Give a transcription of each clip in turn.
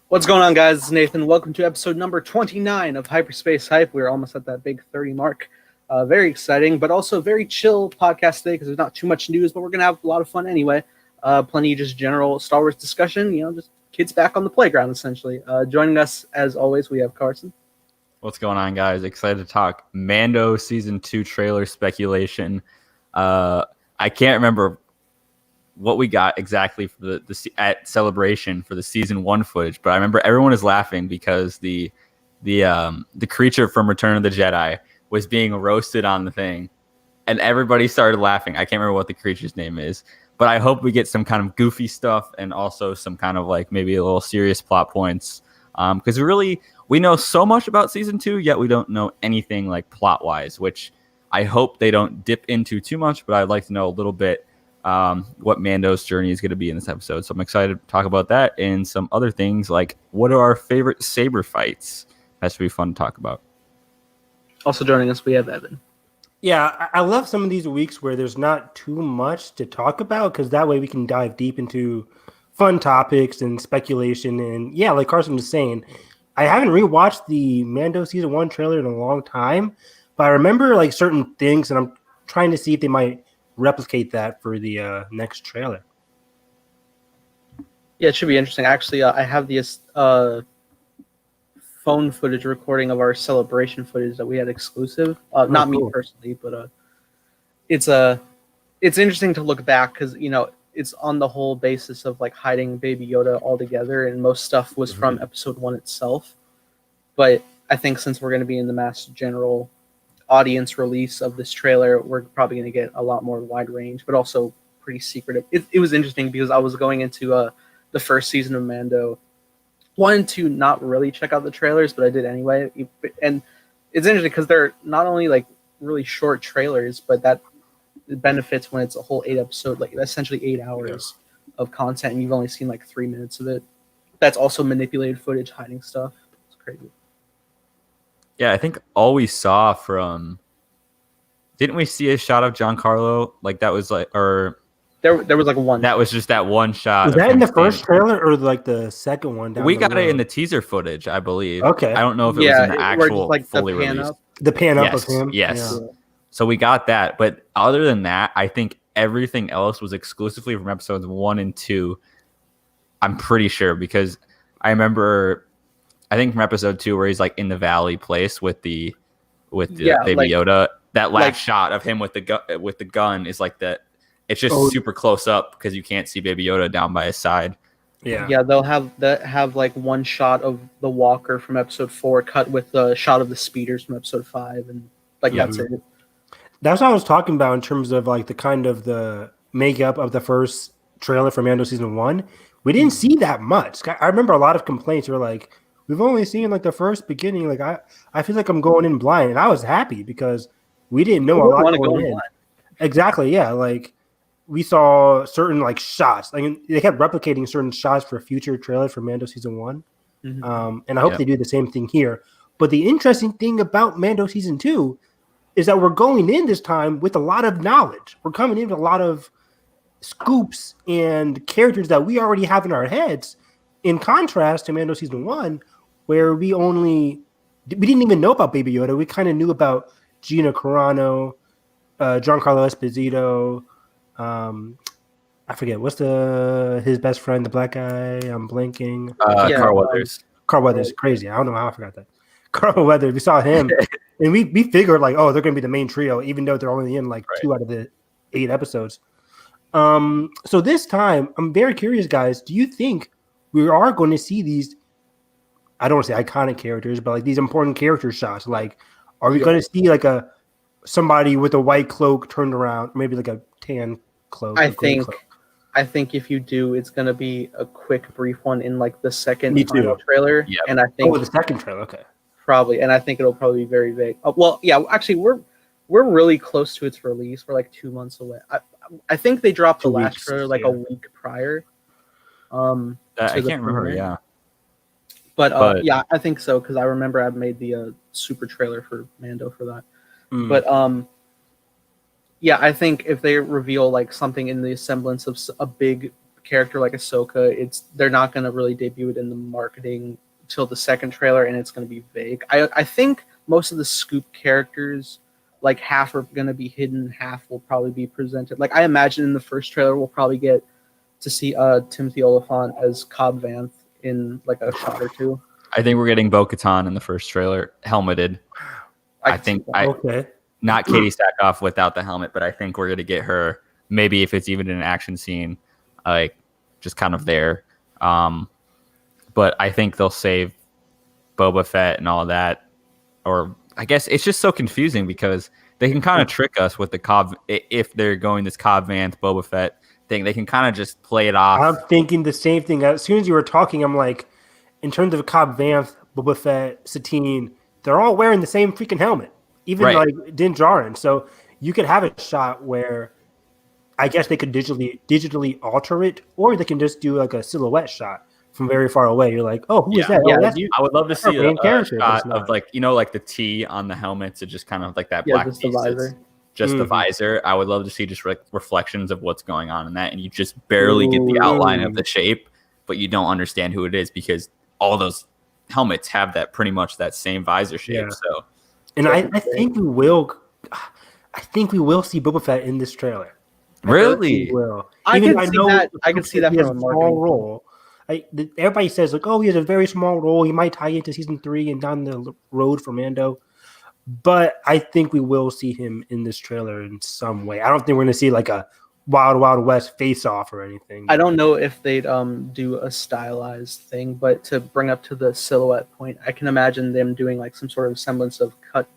What's going on, guys? It's Nathan. Welcome to episode number 29 of Hyperspace Hype. We're almost at that big 30 mark. Very exciting, but also very chill podcast today because there's not too much news, but we're going to have a lot of fun anyway. Plenty of just general Star Wars discussion, just kids back on the playground, essentially. Joining us, as always, we have Carson. What's going on, guys? Excited to talk Mando Season 2 trailer speculation. I can't remember what we got exactly for the at Celebration for the Season 1 footage, but I remember everyone is laughing because the creature from Return of the Jedi was being roasted on the thing, and everybody started laughing. I can't remember what the creature's name is, but I hope we get some kind of goofy stuff and also some kind of like maybe a little serious plot points. Because we know so much about Season 2, yet we don't know anything like plot-wise, which I hope they don't dip into too much, but I'd like to know a little bit what Mando's journey is going to be in this episode. So I'm excited to talk about that and some other things like what are our favorite saber fights. That should be fun to talk about. Also joining us, we have Evan. Yeah, I love some of these weeks where there's not too much to talk about because that way we can dive deep into fun topics and speculation. And yeah, like Carson was saying, I haven't rewatched the Mando Season 1 trailer in a long time, but I remember like certain things, and I'm trying to see if they might replicate that for the next trailer. Yeah, it should be interesting. Actually, I have this phone footage recording of our Celebration footage that we had exclusive. Not cool. Me personally, but it's interesting to look back because it's on the whole basis of like hiding Baby Yoda altogether, and most stuff was from Episode 1 itself. But I think since we're going to be in the mass general audience release of this trailer, we're probably going to get a lot more wide range, but also pretty secretive. It was interesting because I was going into the first season of Mando, wanted to not really check out the trailers, but I did anyway. And it's interesting because they're not only like really short trailers, but that it benefits when it's a whole 8 episode, like essentially 8 hours of content, and you've only seen like 3 minutes of it. That's also manipulated footage, hiding stuff. It's crazy. Yeah, I think all we saw from... Didn't we see a shot of Giancarlo? Like that was like... or There was like one. That was just that one shot. Was that in the first trailer or like the second one? We got it in the teaser footage, I believe. Okay. I don't know if it was in the actual like fully the pan released. up. The pan up Yes, of him? yes. Yeah. So we got that, but other than that, I think everything else was exclusively from episodes 1 and 2. I'm pretty sure because I remember, I think from episode 2 where he's like in the valley place with the Baby Yoda. That last shot of him with the gun is like that. It's just super close up because you can't see Baby Yoda down by his side. Yeah, they'll have like one shot of the walker from episode 4 cut with the shot of the speeders from episode 5, and that's it. That's what I was talking about in terms of like the kind of the makeup of the first trailer for Mando Season 1. We didn't see that much. I remember a lot of complaints were like, we've only seen like the first beginning. Like I feel like I'm going in blind, and I was happy because we didn't know a lot going in. Exactly, yeah. Like we saw certain like shots. Like they kept replicating certain shots for future trailers for Mando Season 1. And I hope they do the same thing here. But the interesting thing about Mando Season 2 is that we're going in this time with a lot of knowledge. We're coming in with a lot of scoops and characters that we already have in our heads, in contrast to Mando Season 1, where we didn't even know about Baby Yoda. We kind of knew about Gina Carano, Giancarlo Esposito, I forget, what's his best friend, the black guy? I'm blanking. Carl Weathers. Carl Weathers, crazy. I don't know how I forgot that. Carl Weathers, we saw him. And we figured like, oh, they're going to be the main trio, even though they're only in like 2 out of the 8 episodes. So this time, I'm very curious, guys. Do you think we are going to see these, I don't want to say iconic characters, but like these important character shots? Like, are we going to see like somebody with a white cloak turned around, maybe like a tan cloak? I think if you do, it's going to be a quick, brief one in like the second trailer. Yep. And I think the second trailer, okay. Probably, and I think it'll probably be very vague. Actually, we're really close to its release. We're like 2 months away. I think they dropped the last trailer like a week prior. I can't remember. Yeah, but yeah, I think so because I remember I made the super trailer for Mando for that. But yeah, I think if they reveal like something in the semblance of a big character like Ahsoka, they're not going to really debut it in the marketing till the second trailer, and it's going to be vague. I think most of the scoop characters, like half are going to be hidden, half will probably be presented. Like I imagine in the first trailer we'll probably get to see Timothy Olyphant as Cobb Vanth in like a shot or two. I think we're getting Bo-Katan in the first trailer, helmeted. Okay. Not Katie Sackhoff without the helmet, but I think we're going to get her. Maybe if it's even in an action scene, like just kind of there. But I think they'll save Boba Fett and all that. Or I guess it's just so confusing because they can kind of trick us with the Cobb. If they're going this Cobb Vanth Boba Fett thing, they can kind of just play it off. I'm thinking the same thing. As soon as you were talking, I'm like, in terms of Cobb Vanth, Boba Fett, Satine, they're all wearing the same freaking helmet. Even like Din Djarin. So you could have a shot where I guess they could digitally alter it, or they can just do like a silhouette shot from very far away. You're like, oh, who is that? Yeah, I would love to see a shot of like, like the T on the helmets, and just kind of like that black just piece. The visor. Just the visor. I would love to see just reflections of what's going on in that, and you just barely get the outline of the shape, but you don't understand who it is because all those helmets have that pretty much that same visor shape. Yeah. So, and I think we will. I think we will see Boba Fett in this trailer. Really? I can see that from a small role. Everybody says like, oh, he has a very small role. He might tie into season 3 and down the road for Mando. But I think we will see him in this trailer in some way. I don't think we're going to see like a Wild Wild West face-off or anything. I don't know if they'd do a stylized thing, but to bring up to the silhouette point, I can imagine them doing like some sort of semblance of cut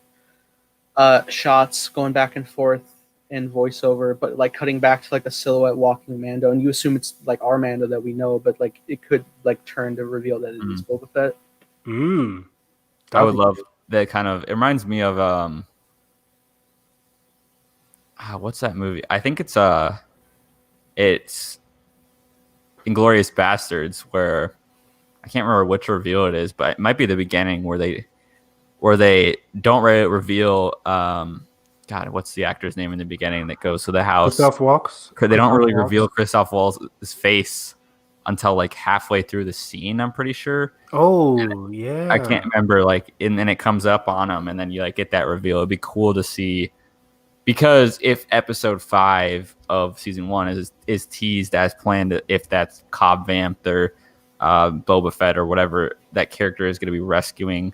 shots going back and forth and voiceover, but like cutting back to like a silhouette walking Mando, and you assume it's like our Mando that we know, but like it could like turn to reveal that it is Boba Fett. I would love that kind of. It reminds me of what's that movie? I think it's Inglourious Bastards, where I can't remember which reveal it is, but it might be the beginning where they don't reveal God, what's the actor's name in the beginning that goes to the house? Christoph Waltz. They don't really reveal Christoph Waltz's face until like halfway through the scene, I'm pretty sure. Yeah. I can't remember, like, and then it comes up on him, and then you like get that reveal. It'd be cool to see, because if episode 5 of season 1 is teased as planned, if that's Cobb Vanth or Boba Fett or whatever that character is going to be rescuing.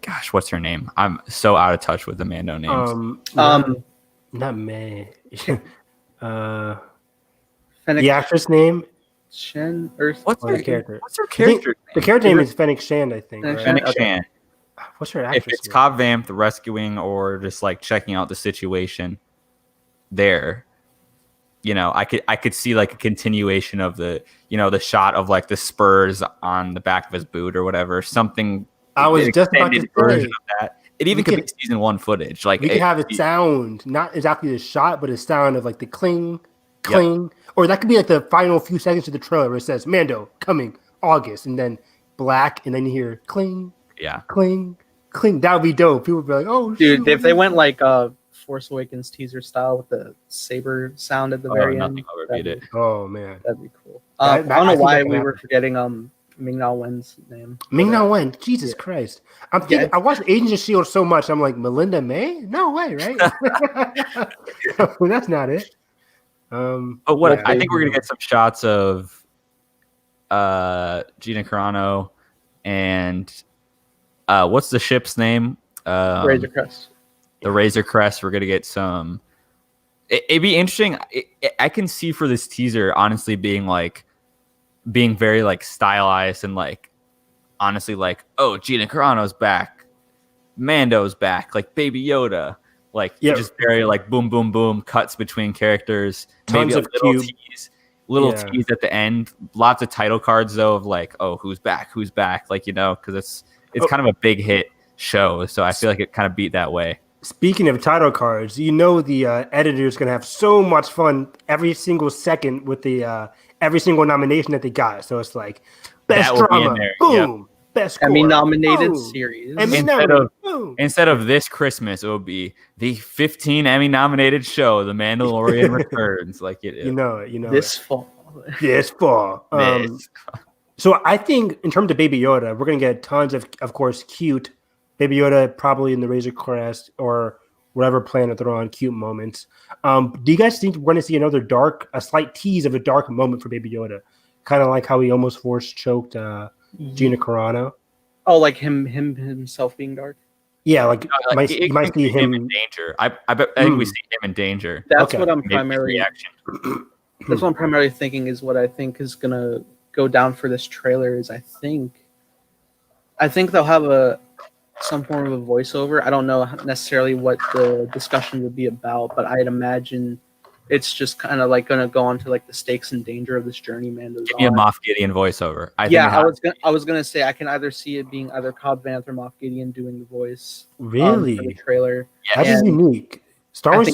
Gosh, what's her name? I'm so out of touch with the Mando names. Not May. Fennec The actress name? Shen or What's her character? What's her character name? The character name is Fennec Shand, I think. Right? Fennec Shand. What's her actress If it's name? Cobb Vanth rescuing or just like checking out the situation there, I could see like a continuation of the the shot of like the spurs on the back of his boot or whatever, something. I was just about to say of that. It even could be season 1 footage. Like we could have a sound, not exactly the shot, but a sound of like the cling, cling, or that could be like the final few seconds of the trailer where it says Mando coming August, and then black, and then you hear cling, cling, cling. That would be dope. People would be like, "Oh, dude!" If they went like Force Awakens teaser style with the saber sound at the very end, oh man, that'd be cool. I don't know why we were forgetting Ming-Na Wen's name. Ming-Na Wen, Jesus Christ! I'm thinking. I watched Agents of S.H.I.E.L.D. so much. I'm like, Melinda May? No way, right? That's not it. But what I think we're gonna get some shots of Gina Carano and what's the ship's name? Razor Crest. The Razor Crest. We're gonna get some. It'd be interesting. I can see for this teaser, honestly, being very like stylized and like honestly like, oh, Gina Carano's back, Mando's back, like Baby Yoda, like just very like boom boom boom cuts between characters, tons maybe of little tease at the end, lots of title cards though of like, oh, who's back, like because it's kind of a big hit show, so I feel like it kind of beat that way. Speaking of title cards, the editor is going to have so much fun every single second with the every single nomination that they got. So it's like best drama, boom. best score. Emmy-nominated Boom. series. Instead of this Christmas, it will be the 15 Emmy-nominated show, The Mandalorian Returns. Like it is. You know this fall. This fall. So I think in terms of Baby Yoda, we're gonna get tons of course, cute Baby Yoda, probably in the Razor Crest or whatever planet they're on, cute moments. Do you guys think we're gonna see a slight tease of a dark moment for Baby Yoda, kind of like how he almost force choked Gina Carano? Oh, like himself being dark. Yeah, like you might see him in danger. I think we see him in danger. That's what I'm primarily. That's what I'm primarily thinking is what I think is gonna go down for this trailer. Is I think they'll have some form of a voiceover. I don't know necessarily what the discussion would be about, but I'd imagine it's just kind of like going to go on to like the stakes and danger of this journey Mando's Give me a Moff Gideon voiceover. I was gonna say I can either see it being either Cobb Vanth or Moff Gideon doing the voice. Really? For the trailer. That is unique. Star Wars.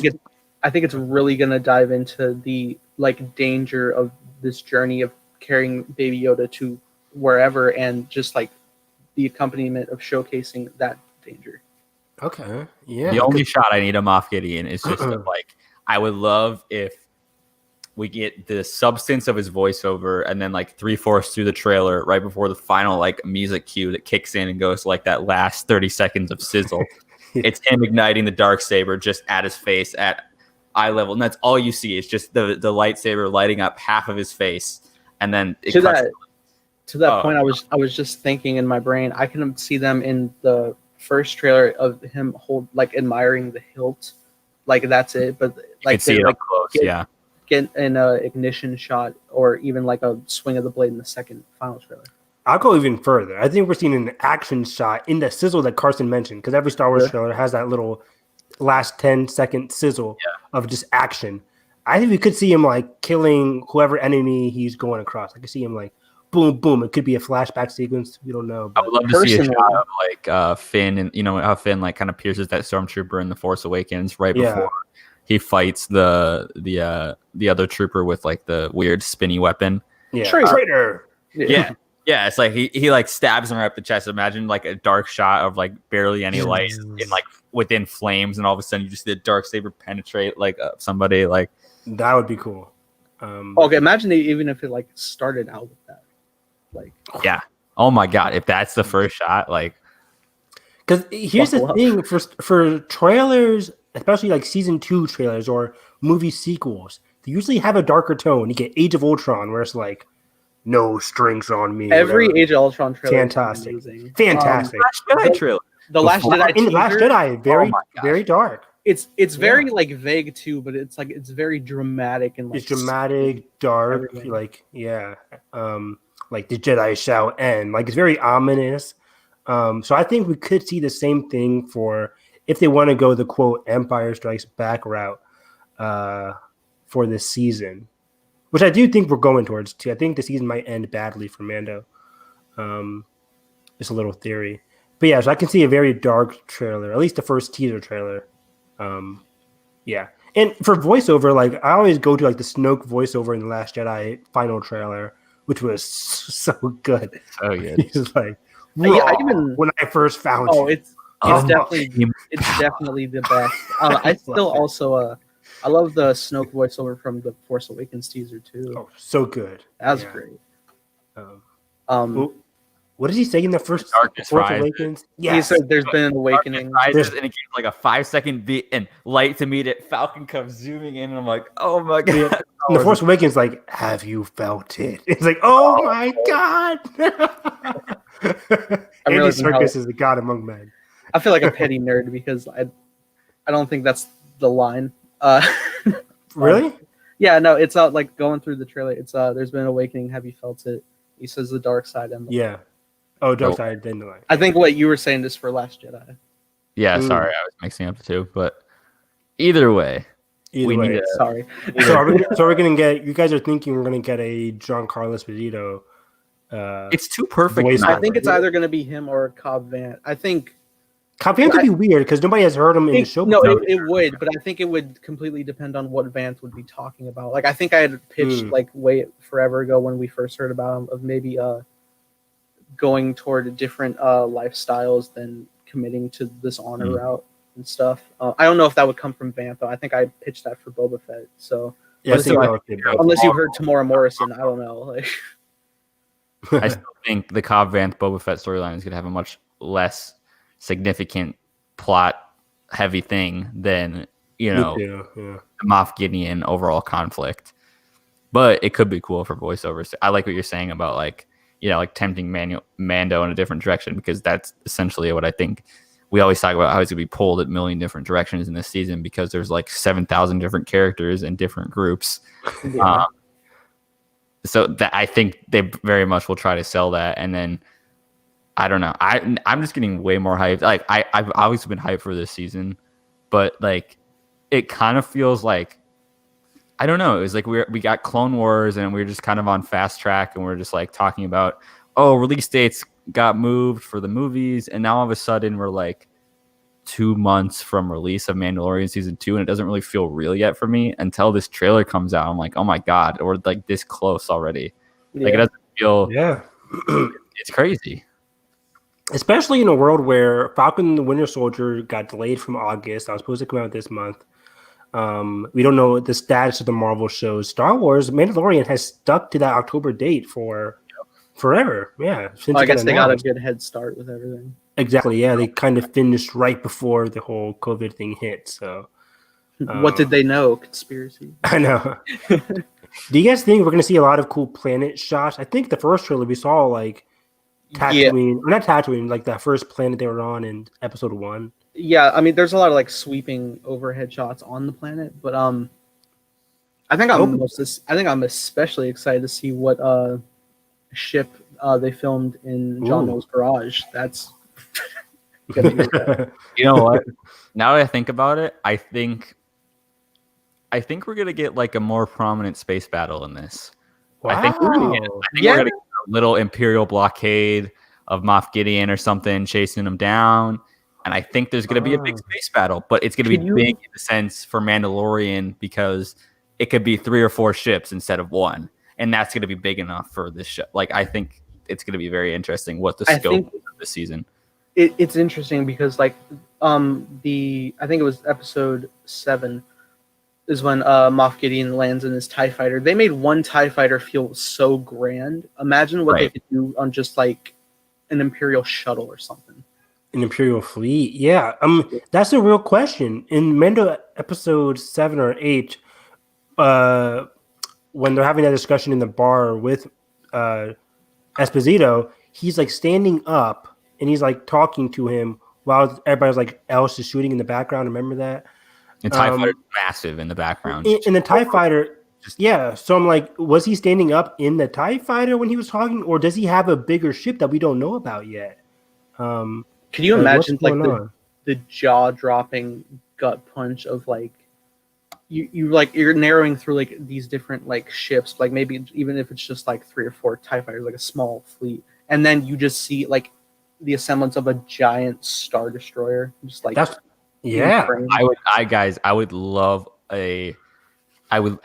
I think it's really gonna dive into the like danger of this journey of carrying Baby Yoda to wherever, and just like the accompaniment of showcasing that danger. Okay. Yeah. The only shot I need of Moff Gideon is just like, I would love if we get the substance of his voiceover and then like 3/4 through the trailer, right before the final like music cue that kicks in and goes to, like that last 30 seconds of sizzle. It's him igniting the Darksaber just at his face at eye level. And that's all you see. It's just the lightsaber lighting up half of his face. And then it to that point, I was just thinking in my brain, I can see them in the first trailer of him admiring the hilt, like that's it. But like see it up close, get an ignition shot or even like a swing of the blade in the second final trailer. I'll go even further. I think we're seeing an action shot in the sizzle that Carson mentioned, because every Star Wars trailer has that little last 10-second sizzle of just action. I think we could see him like killing whoever enemy he's going across. I could see him like boom, boom. It could be a flashback sequence. We don't know. I would love to see a shot of like Finn, and you know how Finn like kind of pierces that stormtrooper in The Force Awakens right before he fights the other trooper with like the weird spinny weapon. Yeah, traitor. Yeah, it's like he like stabs him right up the chest. Imagine like a dark shot of like barely any light in like within flames, and all of a sudden you just see the Darksaber penetrate like somebody. Like that would be cool. Okay, imagine even if it like started out with that. Like oh my god, if that's the first shot, like, because here's the thing for trailers, especially like season 2 trailers or movie sequels, they usually have a darker tone. You get Age of Ultron, where it's like no strings on me. Every Age of Ultron trailer, fantastic. Last Jedi trailer, the Last Jedi, in the Last Jedi, very dark. It's very like vague too, but it's like it's very dramatic and like it's dramatic, dark, everything. Like the Jedi shall end. Like it's very ominous. So I think we could see the same thing for if they want to go the quote Empire Strikes Back route for this season, which I do think we're going towards too. I think the season might end badly for Mando. Just a little theory, but yeah. So I can see a very dark trailer, at least the first teaser trailer. And for voiceover, like I always go to like the Snoke voiceover in the Last Jedi final trailer, which was so good. So good. He's like, when I first found you. It's definitely the best. I still also I love the Snoke voiceover from the Force Awakens teaser too. Oh, so good. That was great. What did he say in the first Darkness Force rises. Awakens? He said there's been an awakening. Rises, and it gives like a 5-second beat and light to meet it. Falcon comes zooming in, and I'm like, oh my god. The Force Awakens, like, have you felt it? It's like, oh my god. Andy Serkis is the god among men. I feel like a petty nerd because I don't think that's the line. Really? Yeah, no, it's out like going through the trailer. It's there's been an awakening. Have you felt it? He says the dark side. Yeah. Oh, dark side. Then the light. I think what you were saying is for Last Jedi. Yeah, sorry, I was mixing up the two, but either way. Sorry. So we're gonna get. You guys are thinking we're gonna get a Giancarlo Esposito. It's too perfect. I think it's either gonna be him or Cobb Vanth. I think Cobb Vanth would be weird because nobody has heard him in the show. No, it would, but I think it would completely depend on what Vanth would be talking about. Like I think I had pitched like way forever ago when we first heard about him of maybe going toward different lifestyles than committing to this honor route and stuff. I don't know if that would come from Bantha. I think I pitched that for Boba Fett. So Yeah, unless you heard Tamora Morrison, I don't know. Like, I still think the Cobb Vanth Boba Fett storyline is going to have a much less significant plot heavy thing than the Moff Gideon overall conflict. But it could be cool for voiceovers. I like what you're saying about like tempting Mando in a different direction, because that's essentially what I think. We always talk about how he's going to be pulled at a million different directions in this season because there's like 7,000 different characters in different groups. Yeah. So that I think they very much will try to sell that. And then I don't know. I'm just getting way more hyped. Like I've always been hyped for this season, but like it kind of feels like, I don't know. It was like we got Clone Wars and we were just kind of on fast track and we're just like talking about, release dates got moved for the movies, and now all of a sudden we're like 2 months from release of Mandalorian season 2, and it doesn't really feel real yet for me until this trailer comes out. I'm like, oh my god, we're like this close already. Like it doesn't feel. Yeah, it's crazy. Especially in a world where Falcon and the Winter Soldier got delayed from August. I was supposed to come out this month. We don't know the status of the Marvel shows. Star Wars, Mandalorian has stuck to that October date for forever. Yeah. I guess they got a good head start with everything. Exactly. Yeah. They kind of finished right before the whole COVID thing hit. So what did they know? Conspiracy. I know. Do you guys think we're going to see a lot of cool planet shots? I think the first trailer we saw like Tatooine, or not Tatooine, like that first planet they were on in episode 1. Yeah, I mean, there's a lot of like sweeping overhead shots on the planet, but I think I'm especially excited to see what ship they filmed in John No's garage. That's gonna be good. You know what? Now that I think about it, I think we're gonna get like a more prominent space battle in this. Wow. I think we're gonna get a little Imperial blockade of Moff Gideon or something chasing him down. And I think there's going to be a big space battle, but it's going to be big in the sense for Mandalorian because it could be 3 or 4 ships instead of 1. And that's going to be big enough for this show. Like, I think it's going to be very interesting what the scope is of this season. It's interesting because, like, I think it was episode 7 is when Moff Gideon lands in his TIE fighter. They made one TIE fighter feel so grand. Imagine what they could do on just, like, an Imperial shuttle or something. An Imperial fleet, yeah. That's a real question. In Mando episode 7 or 8, when they're having that discussion in the bar with Esposito, he's like standing up and he's like talking to him while everybody's like else is shooting in the background. Remember that? The TIE fighter is massive in the background. In the TIE fighter, yeah. So I'm like, was he standing up in the TIE fighter when he was talking, or does he have a bigger ship that we don't know about yet? Can you imagine like the jaw-dropping gut punch of like you're narrowing through like these different like ships, like maybe even if it's just like 3 or 4 TIE fighters, like a small fleet, and then you just see like the assemblance of a giant Star Destroyer, just like I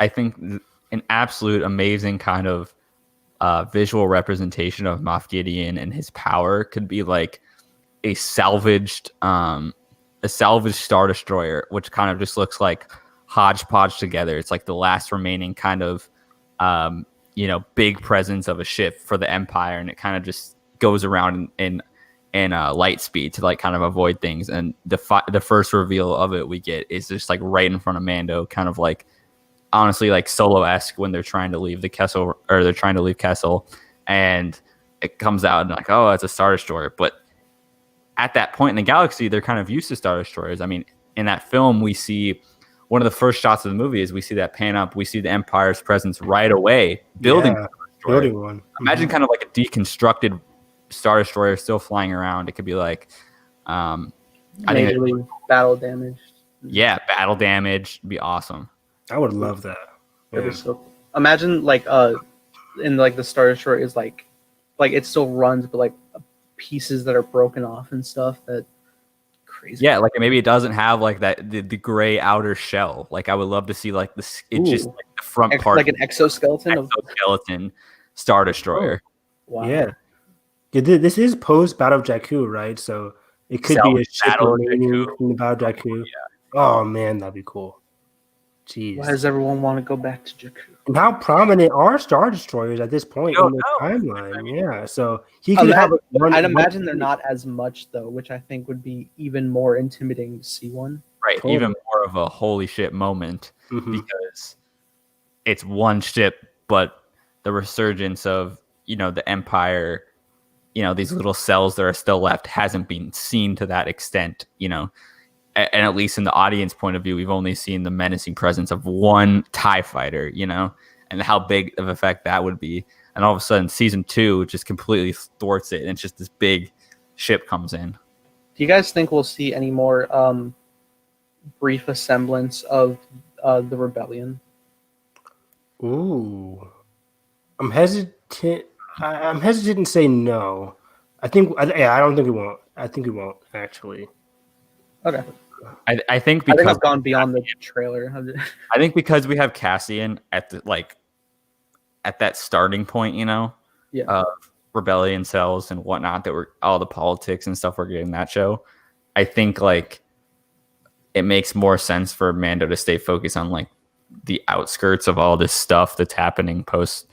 think an absolute amazing kind of visual representation of Moff Gideon and his power could be like a salvaged Star Destroyer, which kind of just looks like hodgepodge together. It's like the last remaining kind of big presence of a ship for the Empire, and it kind of just goes around in light speed to like kind of avoid things. And the first reveal of it we get is just like right in front of Mando, kind of like honestly like Solo-esque when they're trying to leave the Kessel, or they're trying to leave Kessel, and it comes out and like, oh, it's a Star Destroyer. But at that point in the galaxy, they're kind of used to Star Destroyers. I mean, in that film, we see one of the first shots of the movie is we see that pan up. We see the Empire's presence right away, building one. Imagine kind of like a deconstructed Star Destroyer still flying around. It could be like, I think battle damaged. Yeah, battle damage would be awesome. I would love that. Yeah. So, imagine like in like the Star Destroyer is like it still runs, but like pieces that are broken off and stuff. That crazy. Yeah, like maybe it doesn't have like that the gray outer shell. Like I would love to see like this. It's just like the front part, like an exoskeleton Star Destroyer. Wow. Yeah. This is post Battle of Jakku, right? So it could be a ship Battle of remaining Jakku. from the Battle of Jakku. Oh man, that'd be cool. Jeez. Why does everyone want to go back to Jakku? And how prominent are Star Destroyers at this point in the timeline? Yeah, so he could have. I'd imagine they're not as much though, which I think would be even more intimidating to see one. Right, totally. Even more of a holy shit moment because it's one ship, but the resurgence of the Empire, these little cells that are still left hasn't been seen to that extent, and at least in the audience point of view, we've only seen the menacing presence of one TIE fighter, and how big of effect that would be. And all of a sudden, season 2 just completely thwarts it, and it's just this big ship comes in. Do you guys think we'll see any more brief semblance of the rebellion? Ooh, I'm hesitant. I'm hesitant to say no. I don't think it won't. I think it won't actually. Okay. I think because it's gone beyond the trailer. I think because we have Cassian at that starting point, of rebellion cells and whatnot, that were all the politics and stuff we're getting that show. I think it makes more sense for Mando to stay focused on the outskirts of all this stuff that's happening post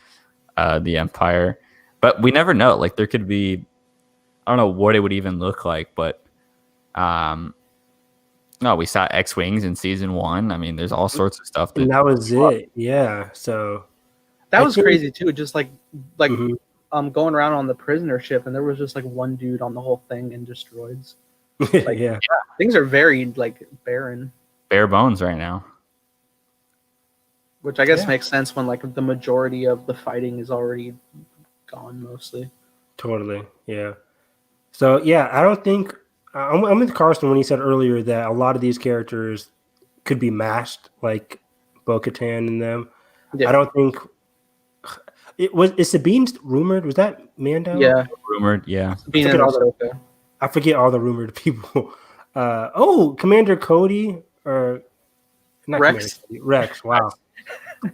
the Empire. But we never know. There could be, I don't know what it would even look like, but no, we saw X-Wings in season 1. I mean, there's all sorts of stuff. And that was it. Yeah. So that was crazy too. Just going around on the prisoner ship, and there was just one dude on the whole thing and just droids. Yeah. Things are very barren. Bare bones right now. Which I guess makes sense when the majority of the fighting is already gone mostly. Totally. Yeah. So yeah, I don't think I'm with Carson when he said earlier that a lot of these characters could be mashed, like Bo-Katan and them. Yeah. I don't think is Sabine rumored? Was that Mando? Yeah, rumored. Yeah, I forget all the rumored people. Commander Cody or not Rex. Rex. Wow,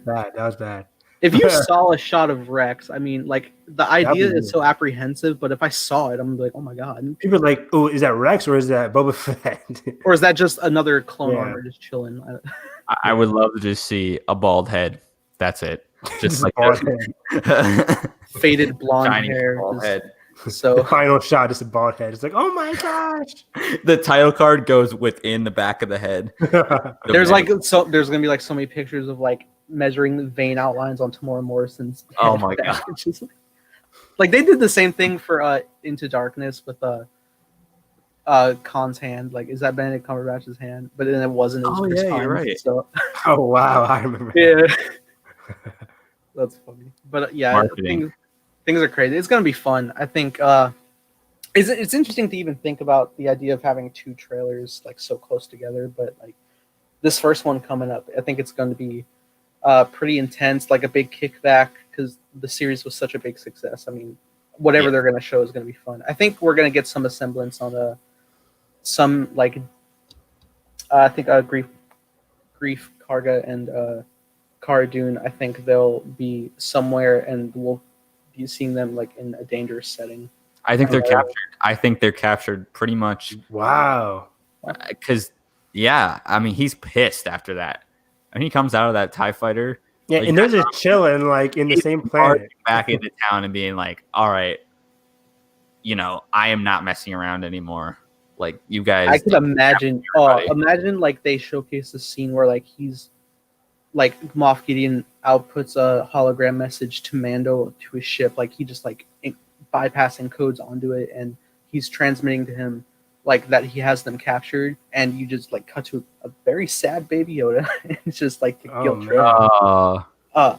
that was bad. If you saw a shot of Rex, I mean, the idea is so apprehensive, but if I saw it, I'm like, oh my god. People are like, oh, is that Rex or is that Boba Fett? Or is that just another clone armor just chilling? I would love to just see a bald head. That's it. Just bald head. Faded blonde hair. Bald head. So the final shot is a bald head. It's like, oh my gosh. The title card goes within the back of the head. There's there's gonna be so many pictures of measuring the vein outlines on Tamora Morrison's head. Oh my god. Just, they did the same thing for Into Darkness with Khan's hand. Is that Benedict Cumberbatch's hand? But then it wasn't. It was Chris Pine, you're right. So. Oh wow, I remember. Yeah. That's funny. But things are crazy. It's gonna be fun. I think it's interesting to even think about the idea of having 2 trailers so close together. But this first one coming up, I think it's going to be pretty intense, a big kickback because the series was such a big success. I mean, whatever they're going to show is going to be fun. I think we're going to get some semblance on some I think Grief Karga and Cara Dune. I think they'll be somewhere, and we'll be seeing them in a dangerous setting. I think they're captured. I think they're captured pretty much. Wow. Because I mean, he's pissed after that. And he comes out of that TIE fighter. Yeah, and they're just chilling in the same planet. Back into town and being all right, I am not messing around anymore. You guys. I could imagine. Imagine they showcase the scene where he's Moff Gideon outputs a hologram message to Mando to his ship. He just bypassing codes onto it, and he's transmitting to him that he has them captured, and you just cut to a very sad Baby Yoda. It's just the guilt trip. I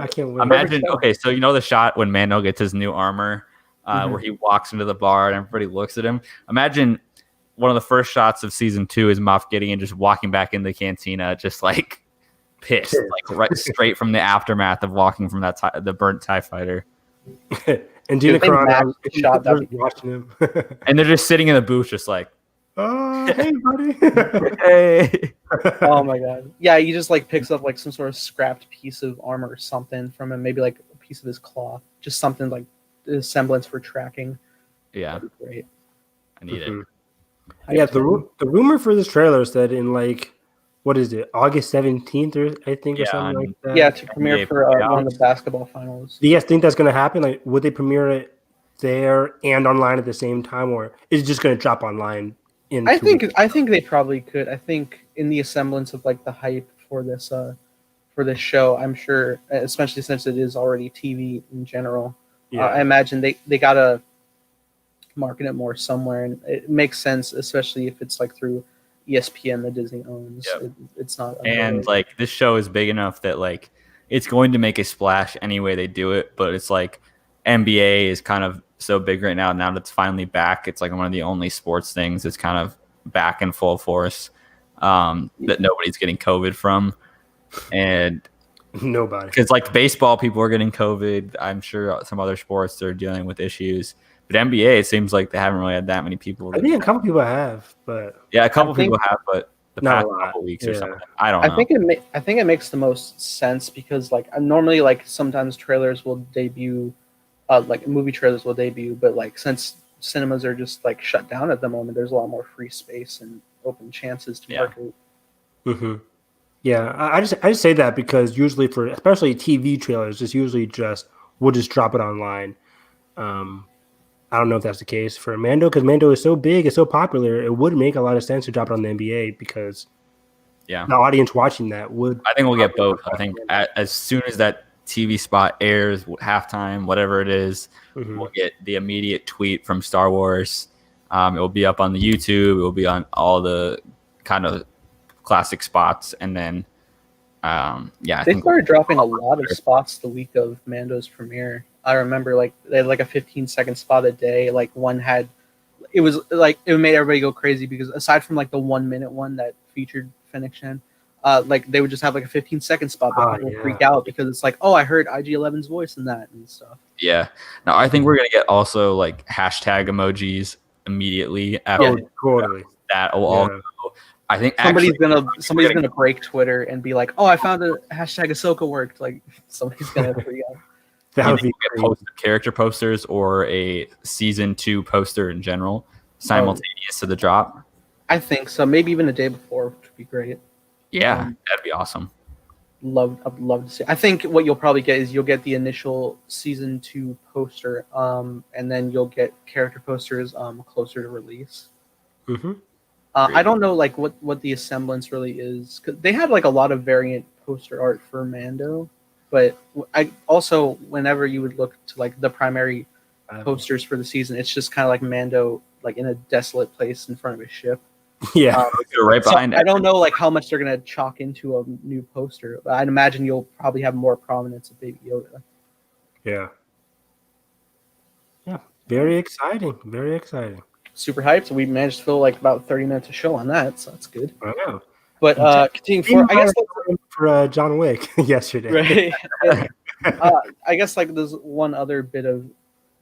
can't wait. Imagine, okay, so the shot when Mando gets his new armor, where he walks into the bar and everybody looks at him. Imagine one of the first shots of season 2 is Moff Gideon just walking back in the cantina, just pissed, right straight from the aftermath of walking from the burnt TIE fighter. And Gina Carano watching him. And they're just sitting in the booth just oh, hey, buddy. Hey. Oh, my God. Yeah, he just, picks up, some sort of scrapped piece of armor or something from him. Maybe, a piece of his cloth. Just something, the semblance for tracking. Yeah, That'd be great. I need it. Yeah, the rumor for this trailer said in like, what is it, August 17th or I think or something like that. Yeah, to premiere NBA for playoffs. one of the basketball finals. Do you guys think that's going to happen? Like, would they premiere it there and online at the same time, or is it just going to drop online? I think they probably could. I think in the semblance of like the hype for this show, I'm sure, especially since it is already TV in general. Yeah. I imagine they gotta market it more somewhere, and it makes sense, especially if it's like through ESPN that Disney owns. Yep. It's not, and like this show is big enough that like it's going to make a splash any way they do it. But it's like NBA is kind of so big right now. Now that it's finally back, it's like one of the only sports things that's kind of back in full force that nobody's getting COVID from, and nobody, because like baseball people are getting COVID. I'm sure some other sports they're dealing with issues. But NBA, it seems like they haven't really had that many people. I think a couple people have, but yeah, a couple people have, but the past couple weeks or Yeah. something. I don't know. I think it makes the most sense because like normally like sometimes trailers will debut, like movie trailers will debut, but like since cinemas are just like shut down at the moment, there's a lot more free space and open chances to market. Mm-hmm. Yeah, I just say that because usually for especially TV trailers, it's usually we'll just drop it online. I don't know if that's the case for Mando because Mando is so big, it's so popular. It would make a lot of sense to drop it on the NBA because the audience watching that would. I think we'll get both. I think as soon as that TV spot airs, halftime, whatever it is, we'll get the immediate tweet from Star Wars. It will be up on the YouTube. It will be on all the kind of classic spots, and then they started dropping a lot of spots the week of Mando's premiere. I remember like they had like a 15-second spot a day. Like one had, it was like it made everybody go crazy because aside from like the 1 minute one that featured Fennec Shan, like they would just have like a 15-second spot, but people freak out because it's like, oh, I heard IG-11's voice in that and stuff. Yeah. Now I think we're gonna get also like hashtag emojis immediately after that. Will all go. I think somebody's gonna break Twitter and be like, "Oh, I found a hashtag Ahsoka worked." Like somebody's gonna freak out. That would be character posters or a season 2 poster in general simultaneous to the drop. I think so. Maybe even the day before, which would be great. Yeah, that'd be awesome. I'd love to see. I think what you'll probably get is you'll get the initial season 2 poster, and then you'll get character posters closer to release. Mm-hmm. I don't know like what the semblance really is, 'cause they had like a lot of variant poster art for Mando, but I also whenever you would look to like the primary posters for the season, it's just kind of like Mando like in a desolate place in front of a ship. Yeah, right behind it. I don't know like how much they're gonna chalk into a new poster, but I'd imagine you'll probably have more prominence of Baby Yoda. Yeah. Very exciting. Very exciting. Super hyped. We managed to fill like about 30 minutes of show on that, so that's good. I know. But continuing for, I guess for John Wick yesterday. Right. I guess like there's one other bit of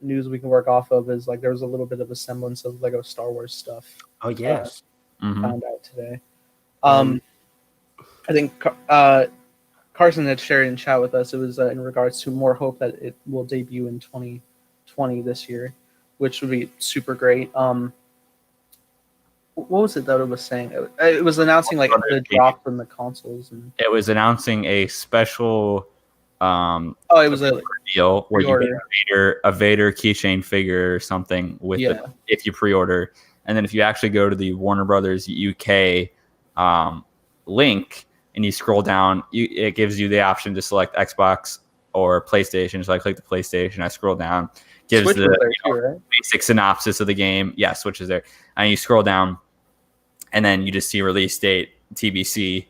news we can work off of is like there was a little bit of a semblance of Lego Star Wars stuff. Oh yes. Found out today. I think Carson had shared in chat with us. It was in regards to more hope that it will debut in 2020 this year, which would be super great. What was it that it was saying? It was announcing like the drop from the consoles, and it was announcing a special. It was a deal where you get a Vader keychain figure or something with if you pre-order, and then if you actually go to the Warner Brothers UK link and you scroll down, it gives you the option to select Xbox or PlayStation. So I click the PlayStation, I scroll down, gives Switch the basic synopsis of the game. Yeah, Switch is there, and you scroll down, and then you just see release date TBC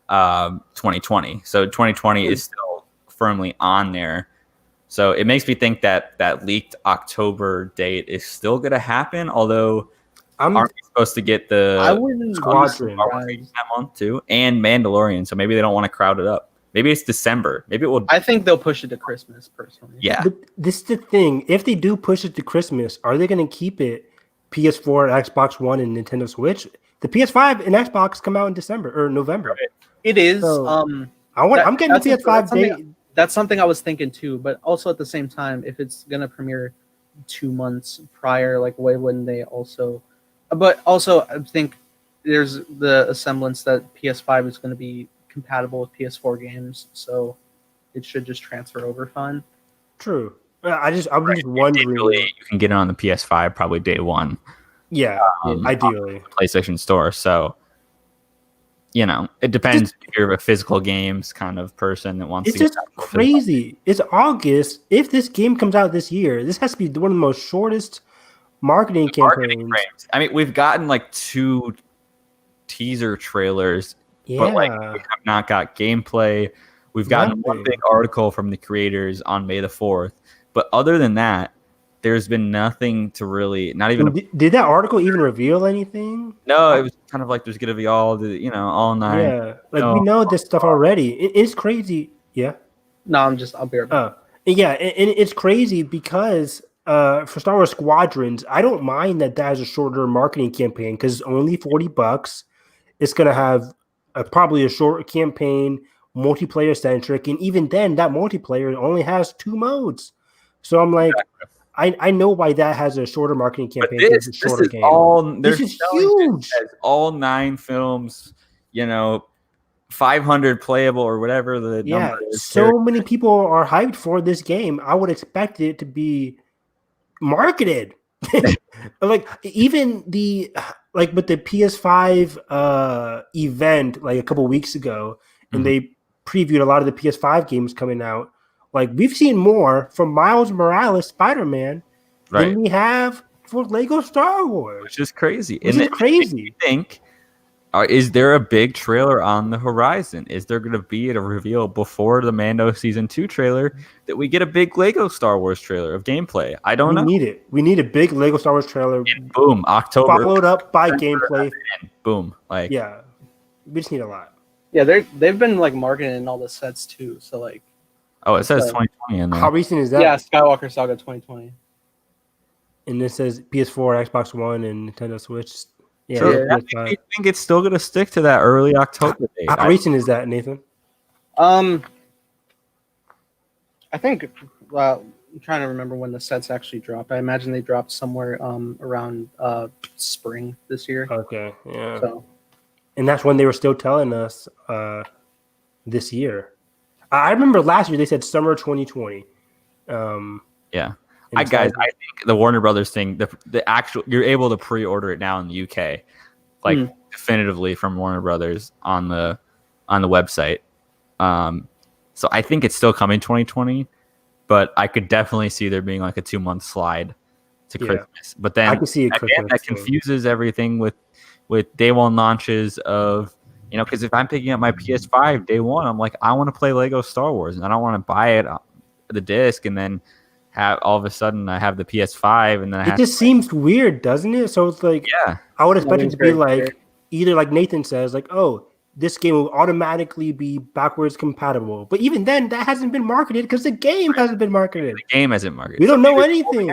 2020. So 2020 is still firmly on there. So it makes me think that that leaked October date is still going to happen, although aren't we supposed to get the Squadron that month too, and Mandalorian? So maybe they don't want to crowd it up. Maybe it's December. Maybe it will. I think they'll push it to Christmas, personally. Yeah. But this is the thing. If they do push it to Christmas, are they going to keep it PS4, Xbox One, and Nintendo Switch? The PS5 and Xbox come out in December or November. Right. It is. So, I'm getting the PS5 date. That's something I was thinking too, but also at the same time, if it's gonna premiere 2 months prior. Like, why wouldn't they also? But also, I think there's the semblance that PS5 is going to be compatible with PS4 games, so it should just transfer over fine. True. I'm just wondering. Ideally, you can get it on the PS5 probably day one. Yeah, ideally. PlayStation Store. So, it depends if you're a physical games kind of person that wants It's to. It's just crazy. It's August. If this game comes out this year, this has to be one of the most shortest marketing campaigns. Frames. I mean, we've gotten like 2 teaser trailers, but like we have not got gameplay. We've gotten one big article from the creators on May the 4th, but other than that, there's been nothing to really. Not even. Did that article even reveal anything? No, it was kind of like there's gonna be all all 9. Yeah, we know this stuff already. It's crazy. Yeah. No, I'll be right back. Yeah, and it's crazy because for Star Wars Squadrons, I don't mind that has a shorter marketing campaign because it's only $40. It's gonna have probably a short campaign, multiplayer centric, and even then, that multiplayer only has 2 modes. So I'm like, I know why that has a shorter marketing campaign. This is huge. All 9 films, 500 playable or whatever the number is. So many people are hyped for this game. I would expect it to be marketed. Even with the PS5 event like a couple weeks ago, and they previewed a lot of the PS5 games coming out. Like, we've seen more from Miles Morales Spider-Man than we have for Lego Star Wars, which is crazy. Crazy. Think, is there a big trailer on the horizon? Is there going to be a reveal before the Mando Season 2 trailer that we get a big Lego Star Wars trailer of gameplay? I don't know. We need it. We need a big Lego Star Wars trailer. And boom, October. Followed up by gameplay. Boom. We just need a lot. Yeah, they've been marketing all the sets too. So oh, it says 2020 in there. How recent is that? Yeah, Skywalker Saga 2020. And it says PS4, Xbox One, and Nintendo Switch. I think it's still going to stick to that early October date. How recent is that, Nathan? I think. I'm trying to remember when the sets actually dropped. I imagine they dropped somewhere around spring this year. Okay, yeah. So. And that's when they were still telling us this year. I remember last year they said summer 2020. Yeah. I think the Warner Brothers thing, the actual, you're able to pre-order it now in the UK, definitively from Warner Brothers on the website. So I think it's still coming 2020, but I could definitely see there being a 2-month slide to Christmas. But then I can see that confuses everything with day one launches of, because if I'm picking up my PS5 day one, I'm like, I want to play Lego Star Wars, and I don't want to buy it the disc and then have all of a sudden I have the PS5 and then it just seems weird, doesn't it? So it's I would expect it to be either like Nathan says, oh, this game will automatically be backwards compatible. But even then, that hasn't been marketed because the game hasn't been marketed. The game hasn't marketed. We don't know anything.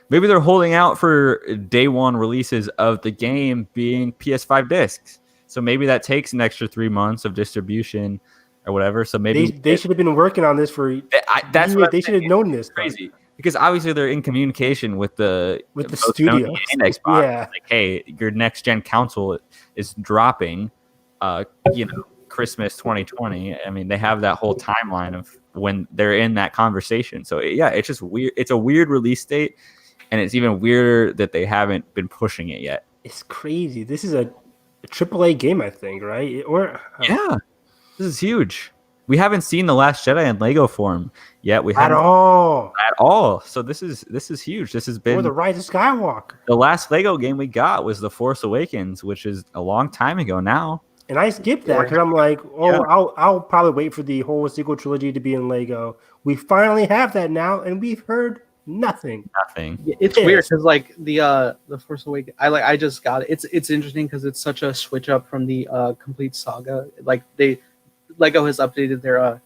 Maybe they're holding out for day one releases of the game being PS5 discs. So maybe that takes an extra 3 months of distribution or whatever. So maybe they should have been working on this for. That's what they should have known this. Crazy. Because obviously they're in communication with the studio and Xbox. Yeah. Hey, your next gen console is dropping. Christmas 2020. I mean, they have that whole timeline of when they're in that conversation. So it's just weird. It's a weird release date, and it's even weirder that they haven't been pushing it yet. It's crazy. This is a AAA game, I think, right? This is huge. We haven't seen The Last Jedi in Lego form yet. We haven't at all. So this is huge. This has been The Rise of Skywalker. The last Lego game we got was The Force Awakens, which is a long time ago now. And I skipped that because I'm like, I'll probably wait for the whole sequel trilogy to be in Lego. We finally have that now, and we've heard nothing. It's weird because the Force Awakens, I just got it. It's interesting because it's such a switch up from the complete saga. Lego has updated their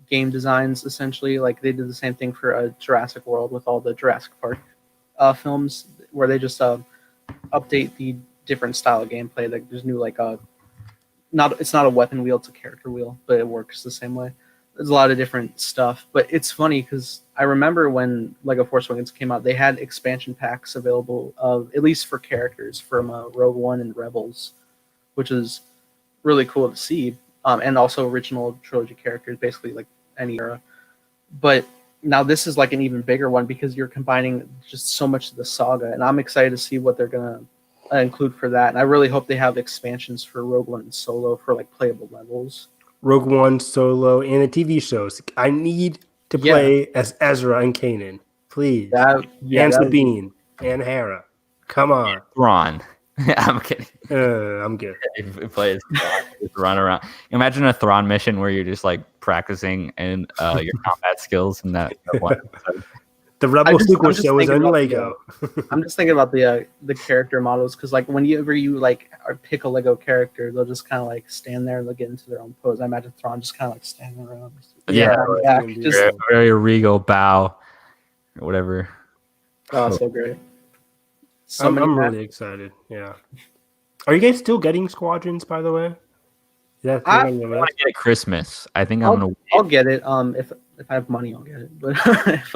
game designs essentially. They did the same thing for Jurassic World with all the Jurassic Park films, where they just update the different style of gameplay. There's new it's not a weapon wheel, it's a character wheel, but it works the same way. there's a lot of different stuff. But it's funny because I remember when Lego Force Awakens came out, they had expansion packs available at least for characters from Rogue One and Rebels, which is really cool to see. And also original trilogy characters, basically like any era. But now this is like an even bigger one because you're combining just so much of the saga, and I'm excited to see what they're gonna include for that. And I really hope they have expansions for Rogue One and Solo for like playable levels. Rogue One, Solo, and the TV shows. I need to play as Ezra and Kanan, please. And Sabine and Hera. Come on, Thrawn. I'm kidding. I'm good. If you play as just run around. Imagine a Thrawn mission where you're just like practicing and your combat skills and that one. The Rebel sequel show is on Lego. I'm just thinking about the character models because like whenever you like pick a Lego character, they'll just kind of like stand there and they'll get into their own pose. I imagine Thrawn just kind of like standing around. Just very regal bow or whatever. Oh, so great. I'm really excited. Yeah. Are you guys still getting Squadrons, by the way? I want to get it Christmas. I think I'll get it. If I have money, I'll get it. But if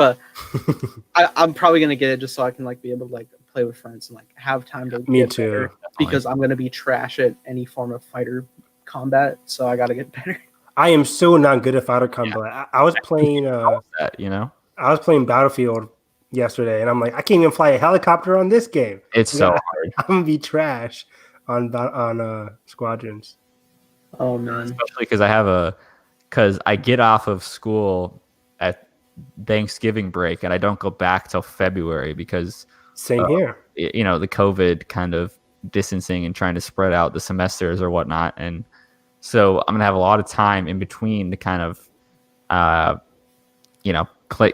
I'm probably gonna get it just so I can like be able to like play with friends and like have time to. Me too. Better, because I'm gonna be trash at any form of fighter combat, so I gotta get better. I am so not good at fighter combat. Yeah. I was playing. I was playing Battlefield yesterday, and I'm like, I can't even fly a helicopter on this game. It's so hard. I'm gonna be trash on Squadrons. Oh man! Especially because I get off of school at Thanksgiving break, and I don't go back till February because same here. The COVID kind of distancing and trying to spread out the semesters or whatnot, and so I'm gonna have a lot of time in between to kind of,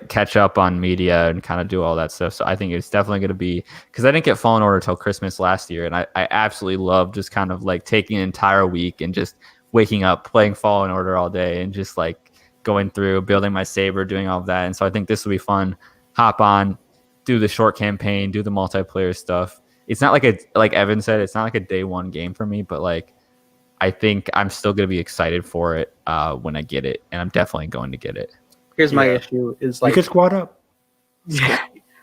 catch up on media and kind of do all that stuff. So I think it's definitely going to be, because I didn't get Fallen Order till Christmas last year, and I absolutely love just kind of like taking an entire week and just waking up, playing Fallen Order all day, and just like going through, building my saber, doing all of that. And so I think this will be fun. Hop on, do the short campaign, do the multiplayer stuff. It's not like Evan said, it's not like a day one game for me, but like I think I'm still going to be excited for it when I get it, and I'm definitely going to get it. Here's my issue is like you can squad up.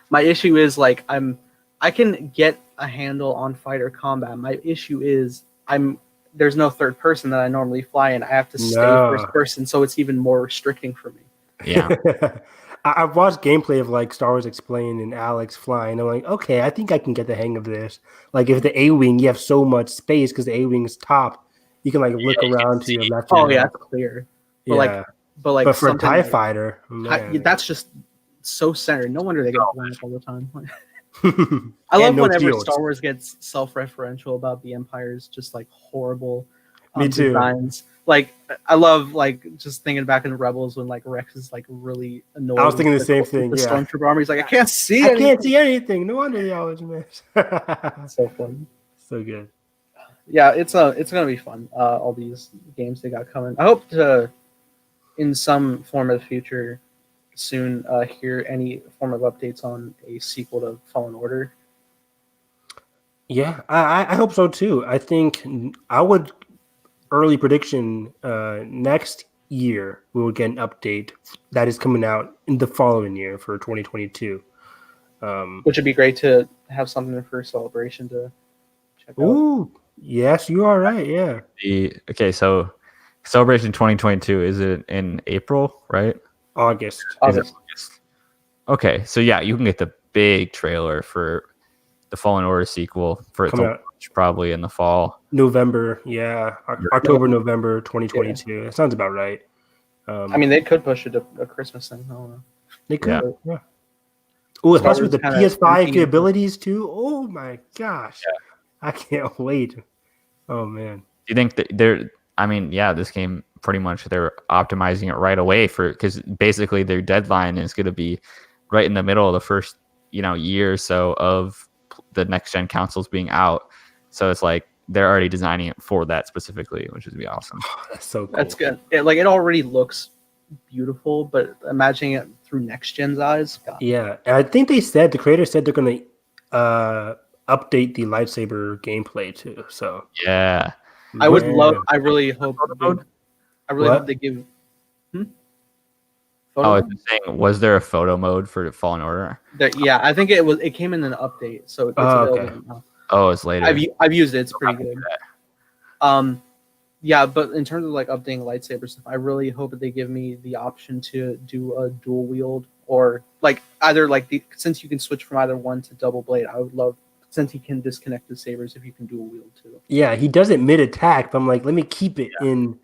My issue is like I can get a handle on fighter combat. My issue is there's no third person that I normally fly in. I have to stay first person, so it's even more restricting for me. Yeah. I've watched gameplay of like Star Wars Explained and Alex flying. I'm like, okay, I think I can get the hang of this. Like if the A-wing, you have so much space because the A-wing's top, you can like look around to your left. Oh yeah, it's clear. But but for a TIE fighter, that's just so centered. No wonder they get blown up all the time. I love whenever Star Wars gets self-referential about the Empire's just like horrible designs. Like I love like just thinking back in Rebels when like Rex is like really annoyed. I was thinking the same thing. The Stormtrooper army. He's like, I can't see anything. No wonder they always miss. So fun. So good. Yeah, it's gonna be fun. All these games they got coming. I hope to, in some form of the future, soon hear any form of updates on a sequel to Fallen Order. Yeah, I hope so too. I think I would early prediction next year we will get an update that is coming out in the following year for 2022. Which would be great to have something for Celebration to check out. Ooh, yes, you are right. Yeah. So Celebration 2022, is it in April, right? August. Okay, so yeah, you can get the big trailer for the Fallen Order sequel for it to launch probably in the fall. November, yeah. October, November 2022. Yeah. That sounds about right. I mean, they could push it to a Christmas thing. I don't know. They could, yeah. Oh, especially with the PS5 capabilities too. Oh my gosh. Yeah. I can't wait. Oh man. Do you think that this game pretty much they're optimizing it right away because basically their deadline is going to be right in the middle of the first year or so of the next gen consoles being out. So it's like they're already designing it for that specifically, which would be awesome. Oh, that's so cool. That's good. It already looks beautiful, but imagining it through next gen's eyes. God. Yeah, and I think the creator said they're going to update the lightsaber gameplay too. So yeah. I really hope they give. Oh, Photo it's saying, was there a photo mode for Fallen Order? yeah, I think it came in an update, so it's available now. Oh, it's later. I've used it. It's pretty good. Yeah, but in terms of like updating lightsaber stuff, I really hope that they give me the option to do a dual wield, or like either like since you can switch from either one to double blade. I would love, since you can disconnect the sabers, if you can dual wield too. Yeah, he does it mid attack, but I'm like, let me keep it in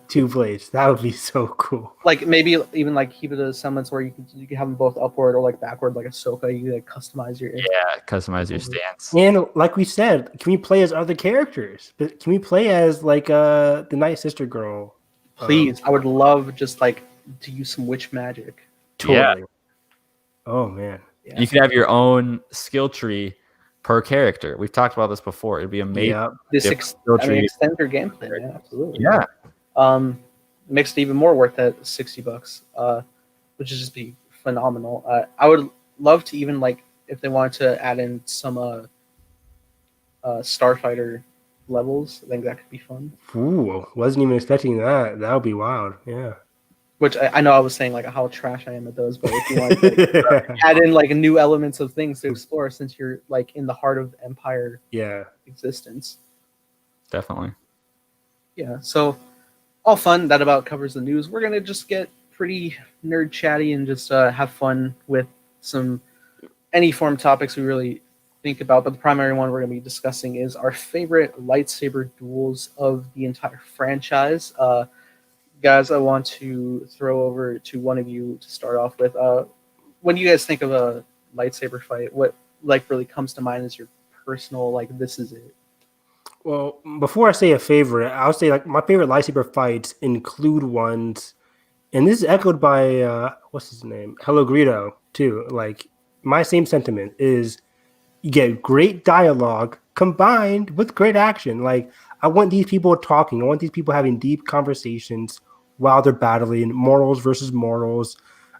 two blades. That would be so cool. Like maybe even like keep it a semblance where you can have them both upward or like backward, like Ahsoka. You can like customize your customize your stance. And like we said, can we play as other characters? But can we play as like the Night Sister girl? Please, I would love just like to use some witch magic. Totally. Yeah. Oh man. Yeah. You could have your own skill tree per character. We've talked about this before. It'd be amazing. Yeah. This extend your gameplay, right? Absolutely. Yeah. Makes it even more worth that $60, which would just be phenomenal. I would love to even like if they wanted to add in some Starfighter levels. I think that could be fun. Ooh, wasn't even expecting that. That would be wild. Yeah. Which I know I was saying like how trash I am at those, but if you want to like, add in like new elements of things to explore, since you're like in the heart of Empire existence. Definitely. Yeah, so all fun. That about covers the news. We're gonna just get pretty nerd chatty and just have fun with any form topics we really think about. But the primary one we're gonna be discussing is our favorite lightsaber duels of the entire franchise. Guys, I want to throw over to one of you to start off with. When you guys think of a lightsaber fight, what like really comes to mind as your personal like this is it? Well, before I say a favorite, I'll say like my favorite lightsaber fights include ones, and this is echoed by what's his name, Hello Greedo too. Like my same sentiment is you get great dialogue combined with great action. Like I want these people talking. I want these people having deep conversations while they're battling, morals versus morals,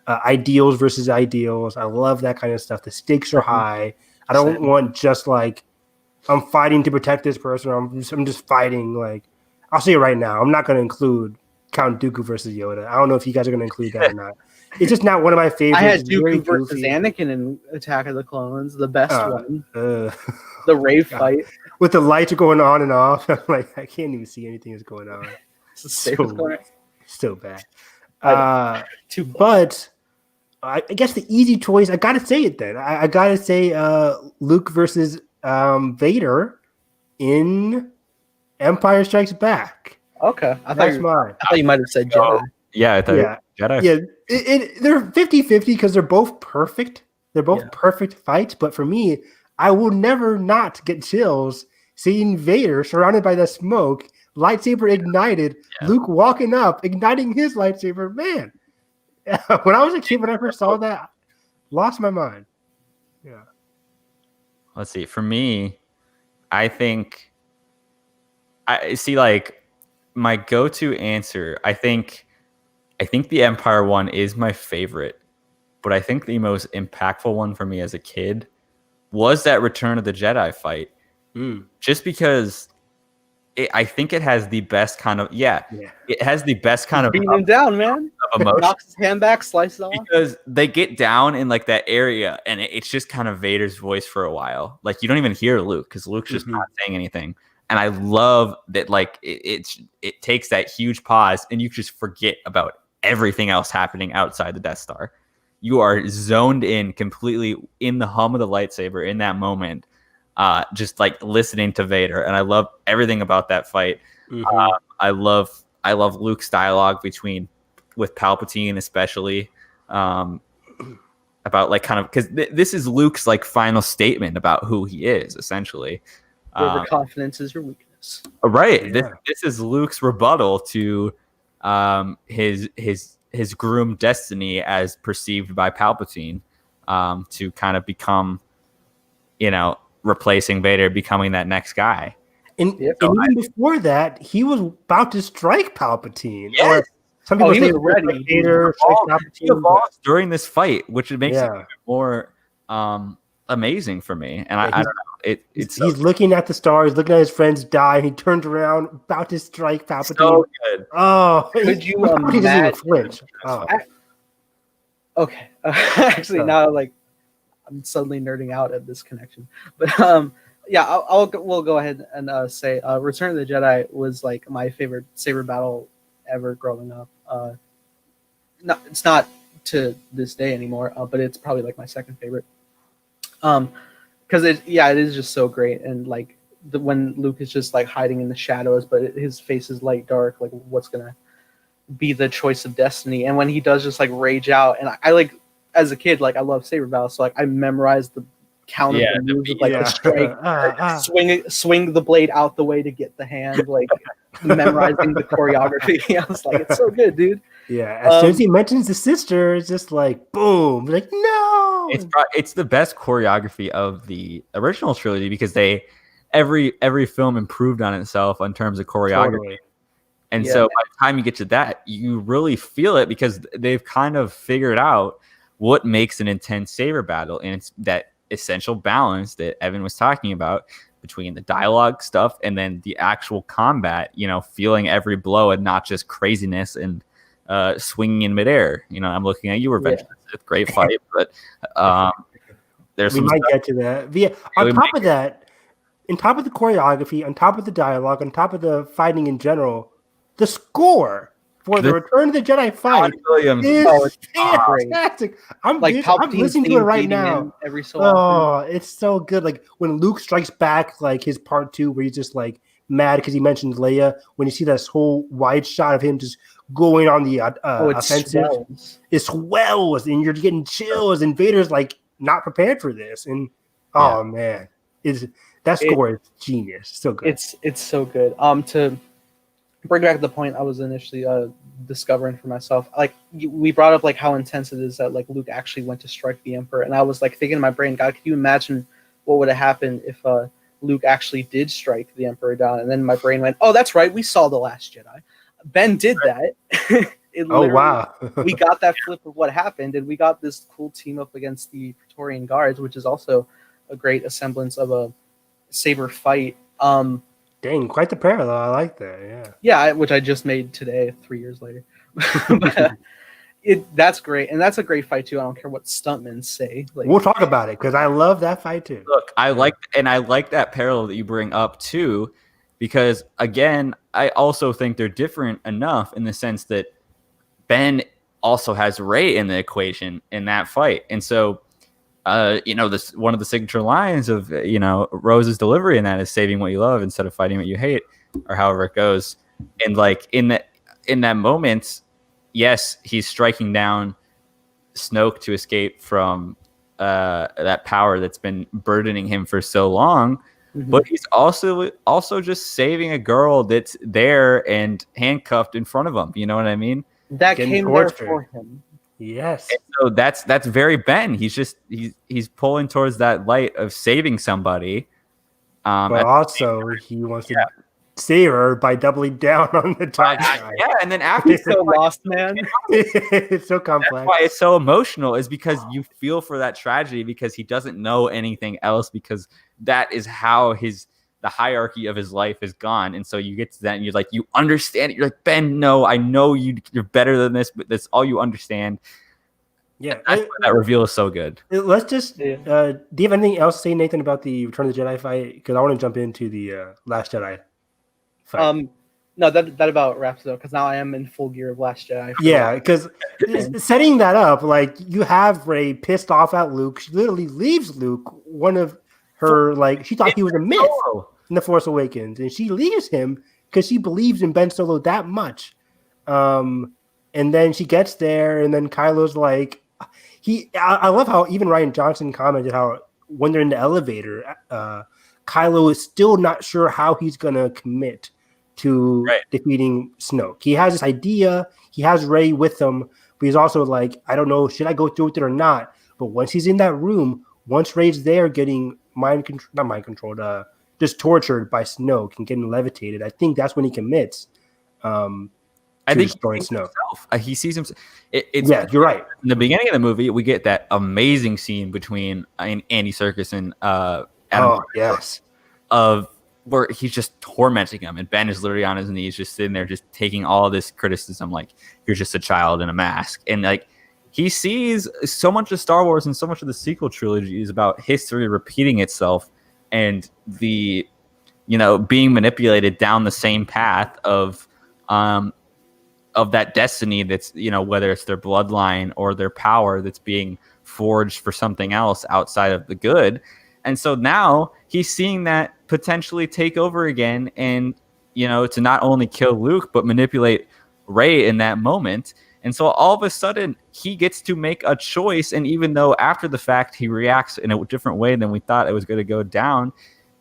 ideals versus ideals. I love that kind of stuff. The stakes are high. I don't want just like I'm fighting to protect this person. Or I'm just fighting. Like I'll say it right now. I'm not going to include Count Dooku versus Yoda. I don't know if you guys are going to include that or not. It's just not one of my favorites. I had Dooku versus Anakin in Attack of the Clones, the best one. The rave fight with the lights going on and off. I'm like I can't even see anything that's going on. Still bad. But I guess the easy choice. I gotta say it then. I gotta say Luke versus Vader in Empire Strikes Back. Okay, that's mine. I thought you might have said Jedi. Yeah, I thought Jedi. Yeah, they're 50-50 because they're both perfect. They're both perfect fights. But for me, I will never not get chills seeing Vader surrounded by the smoke, lightsaber ignited, Luke walking up, igniting his lightsaber. Man, when I was a kid, when I first saw that, lost my mind. Yeah. Let's see. For me, I think I see like my go-to answer. I think the Empire one is my favorite, but I think the most impactful one for me as a kid was that Return of the Jedi fight. Just because I think it has the best kind of it has the best kind of beating him down, man. Knocks his hand back, slices off. Because they get down in like that area, and it's just kind of Vader's voice for a while. Like you don't even hear Luke because Luke's just not saying anything. And I love that like it takes that huge pause, and you just forget about everything else happening outside the Death Star. You are zoned in completely in the hum of the lightsaber in that moment. Just like listening to Vader, and I love everything about that fight. I love Luke's dialogue with Palpatine, especially about like kind of because this is Luke's like final statement about who he is, essentially. Overconfidence is your weakness, right? Yeah. This is Luke's rebuttal to his groomed destiny as perceived by Palpatine, to kind of become, replacing Vader, becoming that next guy. And even before that, he was about to strike Palpatine. Yes. Or some people say ready. Vader he evolves during this fight, which makes it even more amazing for me. And I don't know. He's looking at the stars, looking at his friends die, and he turns around, about to strike Palpatine. So good. Oh, could you imagine? Flinch. Oh. Okay. Actually, now like I'm suddenly nerding out at this connection, but yeah, we'll go ahead and say Return of the Jedi was like my favorite saber battle ever growing up. It's not to this day anymore, but it's probably like my second favorite. Because it is just so great, and like when Luke is just like hiding in the shadows, but his face is light dark, like what's gonna be the choice of destiny, and when he does just like rage out, and I like as a kid, like I love saber battles, so like I memorized the count of the moves, of, like the strike, swing the blade out the way to get the hand, like memorizing the choreography. I was like, it's so good, dude. Yeah, as soon as he mentions the sister, it's just like boom, like no. It's the best choreography of the original trilogy because every film improved on itself in terms of choreography. Totally. And so by the time you get to that, you really feel it because they've kind of figured out what makes an intense saber battle, and it's that essential balance that Evan was talking about between the dialogue stuff and then the actual combat. You know, feeling every blow and not just craziness and swinging in midair. You know, I'm looking at you, Revenge of the Sith, great fight, but we might get to that. But yeah, on top of that, on top of the choreography, on top of the dialogue, on top of the fighting in general, the score for the Return of the Jedi fight is fantastic. I'm listening to it right now. Every so often. It's so good. Like when Luke strikes back, like his part 2, where he's just like mad because he mentioned Leia. When you see this whole wide shot of him just going on the offensive, it swells, and you're getting chills. And Vader's like not prepared for this, and man, that score is genius. So good. It's so good. To bring back the point I was initially discovering for myself, like we brought up like how intense it is that like Luke actually went to strike the Emperor, and I was like thinking in my brain, God, could you imagine what would have happened if Luke actually did strike the Emperor down? And then my brain went, oh, that's right, we saw The Last Jedi. Ben did that. Wow. We got that flip of what happened, and we got this cool team up against the Praetorian Guards, which is also a great semblance of a saber fight. Dang, quite the parallel. I like that. Yeah. Yeah, which I just made today, 3 years later. But, that's great, and that's a great fight too. I don't care what stuntmen say. Like, we'll talk about it because I love that fight too. Look, I like that parallel that you bring up too, because again, I also think they're different enough in the sense that Ben also has Rey in the equation in that fight, and so. This one of the signature lines of Rose's delivery in that is saving what you love instead of fighting what you hate, or however it goes. And like in that moment, yes, he's striking down Snoke to escape from that power that's been burdening him for so long. Mm-hmm. But he's also just saving a girl that's there and handcuffed in front of him. You know what I mean? That came there for him. Yes. And so that's very Ben. He's pulling towards that light of saving somebody. But also he wants to save her by doubling down on the dark side. Yeah, and then after he's so lost, man. It's so complex. That's why it's so emotional, is because you feel for that tragedy because he doesn't know anything else, because that is how the hierarchy of his life is gone. And so you get to that and you're like, you understand it. You're like, Ben, no, I know you're better than this, but that's all you understand. Yeah. That reveal is so good. Let's just, do you have anything else to say, Nathan, about the Return of the Jedi fight? Because I want to jump into the Last Jedi fight. No, that about wraps it up, because now I am in full gear of Last Jedi. Yeah, because setting that up, like you have Rey pissed off at Luke. She literally leaves Luke, one of her, like, she thought he was a myth in The Force Awakens, and she leaves him because she believes in Ben Solo that much. And then she gets there, and then Kylo's like, I love how even Rian Johnson commented how when they're in the elevator, Kylo is still not sure how he's gonna commit to defeating Snoke. He has this idea, he has Rey with him, but he's also like, I don't know, should I go through with it or not? But once he's in that room, once Rey's there getting just tortured by Snoke and getting levitated, I think that's when he commits. I think destroying Snoke. He sees himself. You're right. In the beginning of the movie, we get that amazing scene between Andy Serkis and Adam. Yes. Of where he's just tormenting him, and Ben is literally on his knees, just sitting there, just taking all this criticism, like, you're just a child in a mask, and like he sees so much of Star Wars and so much of the sequel trilogy is about history repeating itself and the, being manipulated down the same path of that destiny that's, whether it's their bloodline or their power that's being forged for something else outside of the good. And so now he's seeing that potentially take over again and, to not only kill Luke, but manipulate Rey in that moment. And so all of a sudden he gets to make a choice. And even though after the fact he reacts in a different way than we thought it was going to go down,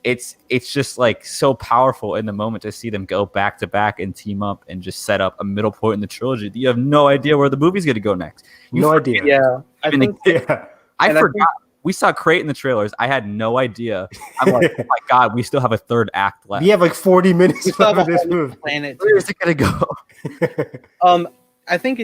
it's just like so powerful in the moment to see them go back to back and team up and just set up a middle point in the trilogy that you have no idea where the movie's going to go next. No idea. Yeah. I forgot. We saw Crate in the trailers. I had no idea. I'm like, oh my God, we still have a third act left. We have like 40 minutes left of this movie. Planet. Where is it going to go? I think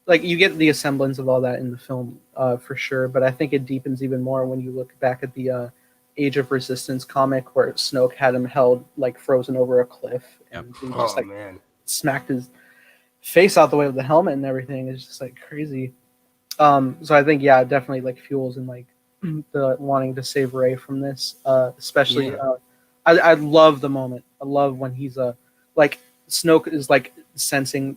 like you get the semblance of all that in the film for sure, but I think it deepens even more when you look back at the Age of Resistance comic where Snoke had him held like frozen over a cliff and he just smacked his face out the way with the helmet and everything. It's just like crazy. So I think it definitely like fuels and like the wanting to save Rey from this, especially. I love the moment. I love when he's like Snoke is like sensing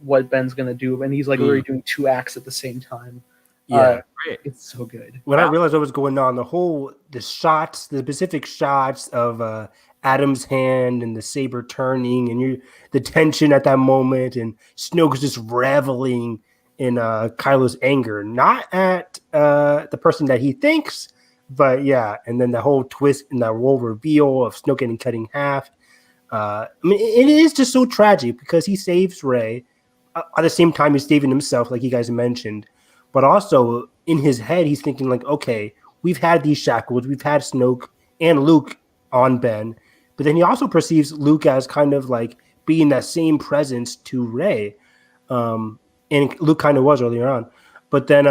what Ben's gonna do, and he's like literally doing two acts at the same time. It's so good. When I realized what was going on, the specific shots of Adam's hand and the saber turning, and the tension at that moment, and Snoke's just reveling in Kylo's anger, not at the person that he thinks, but and then the whole twist and that whole reveal of Snoke getting cut in half. I mean, it is just so tragic because he saves Rey. At the same time, he's saving himself, like you guys mentioned. But also, in his head, he's thinking like, okay, we've had these shackles. We've had Snoke and Luke on Ben. But then he also perceives Luke as kind of like being that same presence to Rey. And Luke kind of was earlier on. But then...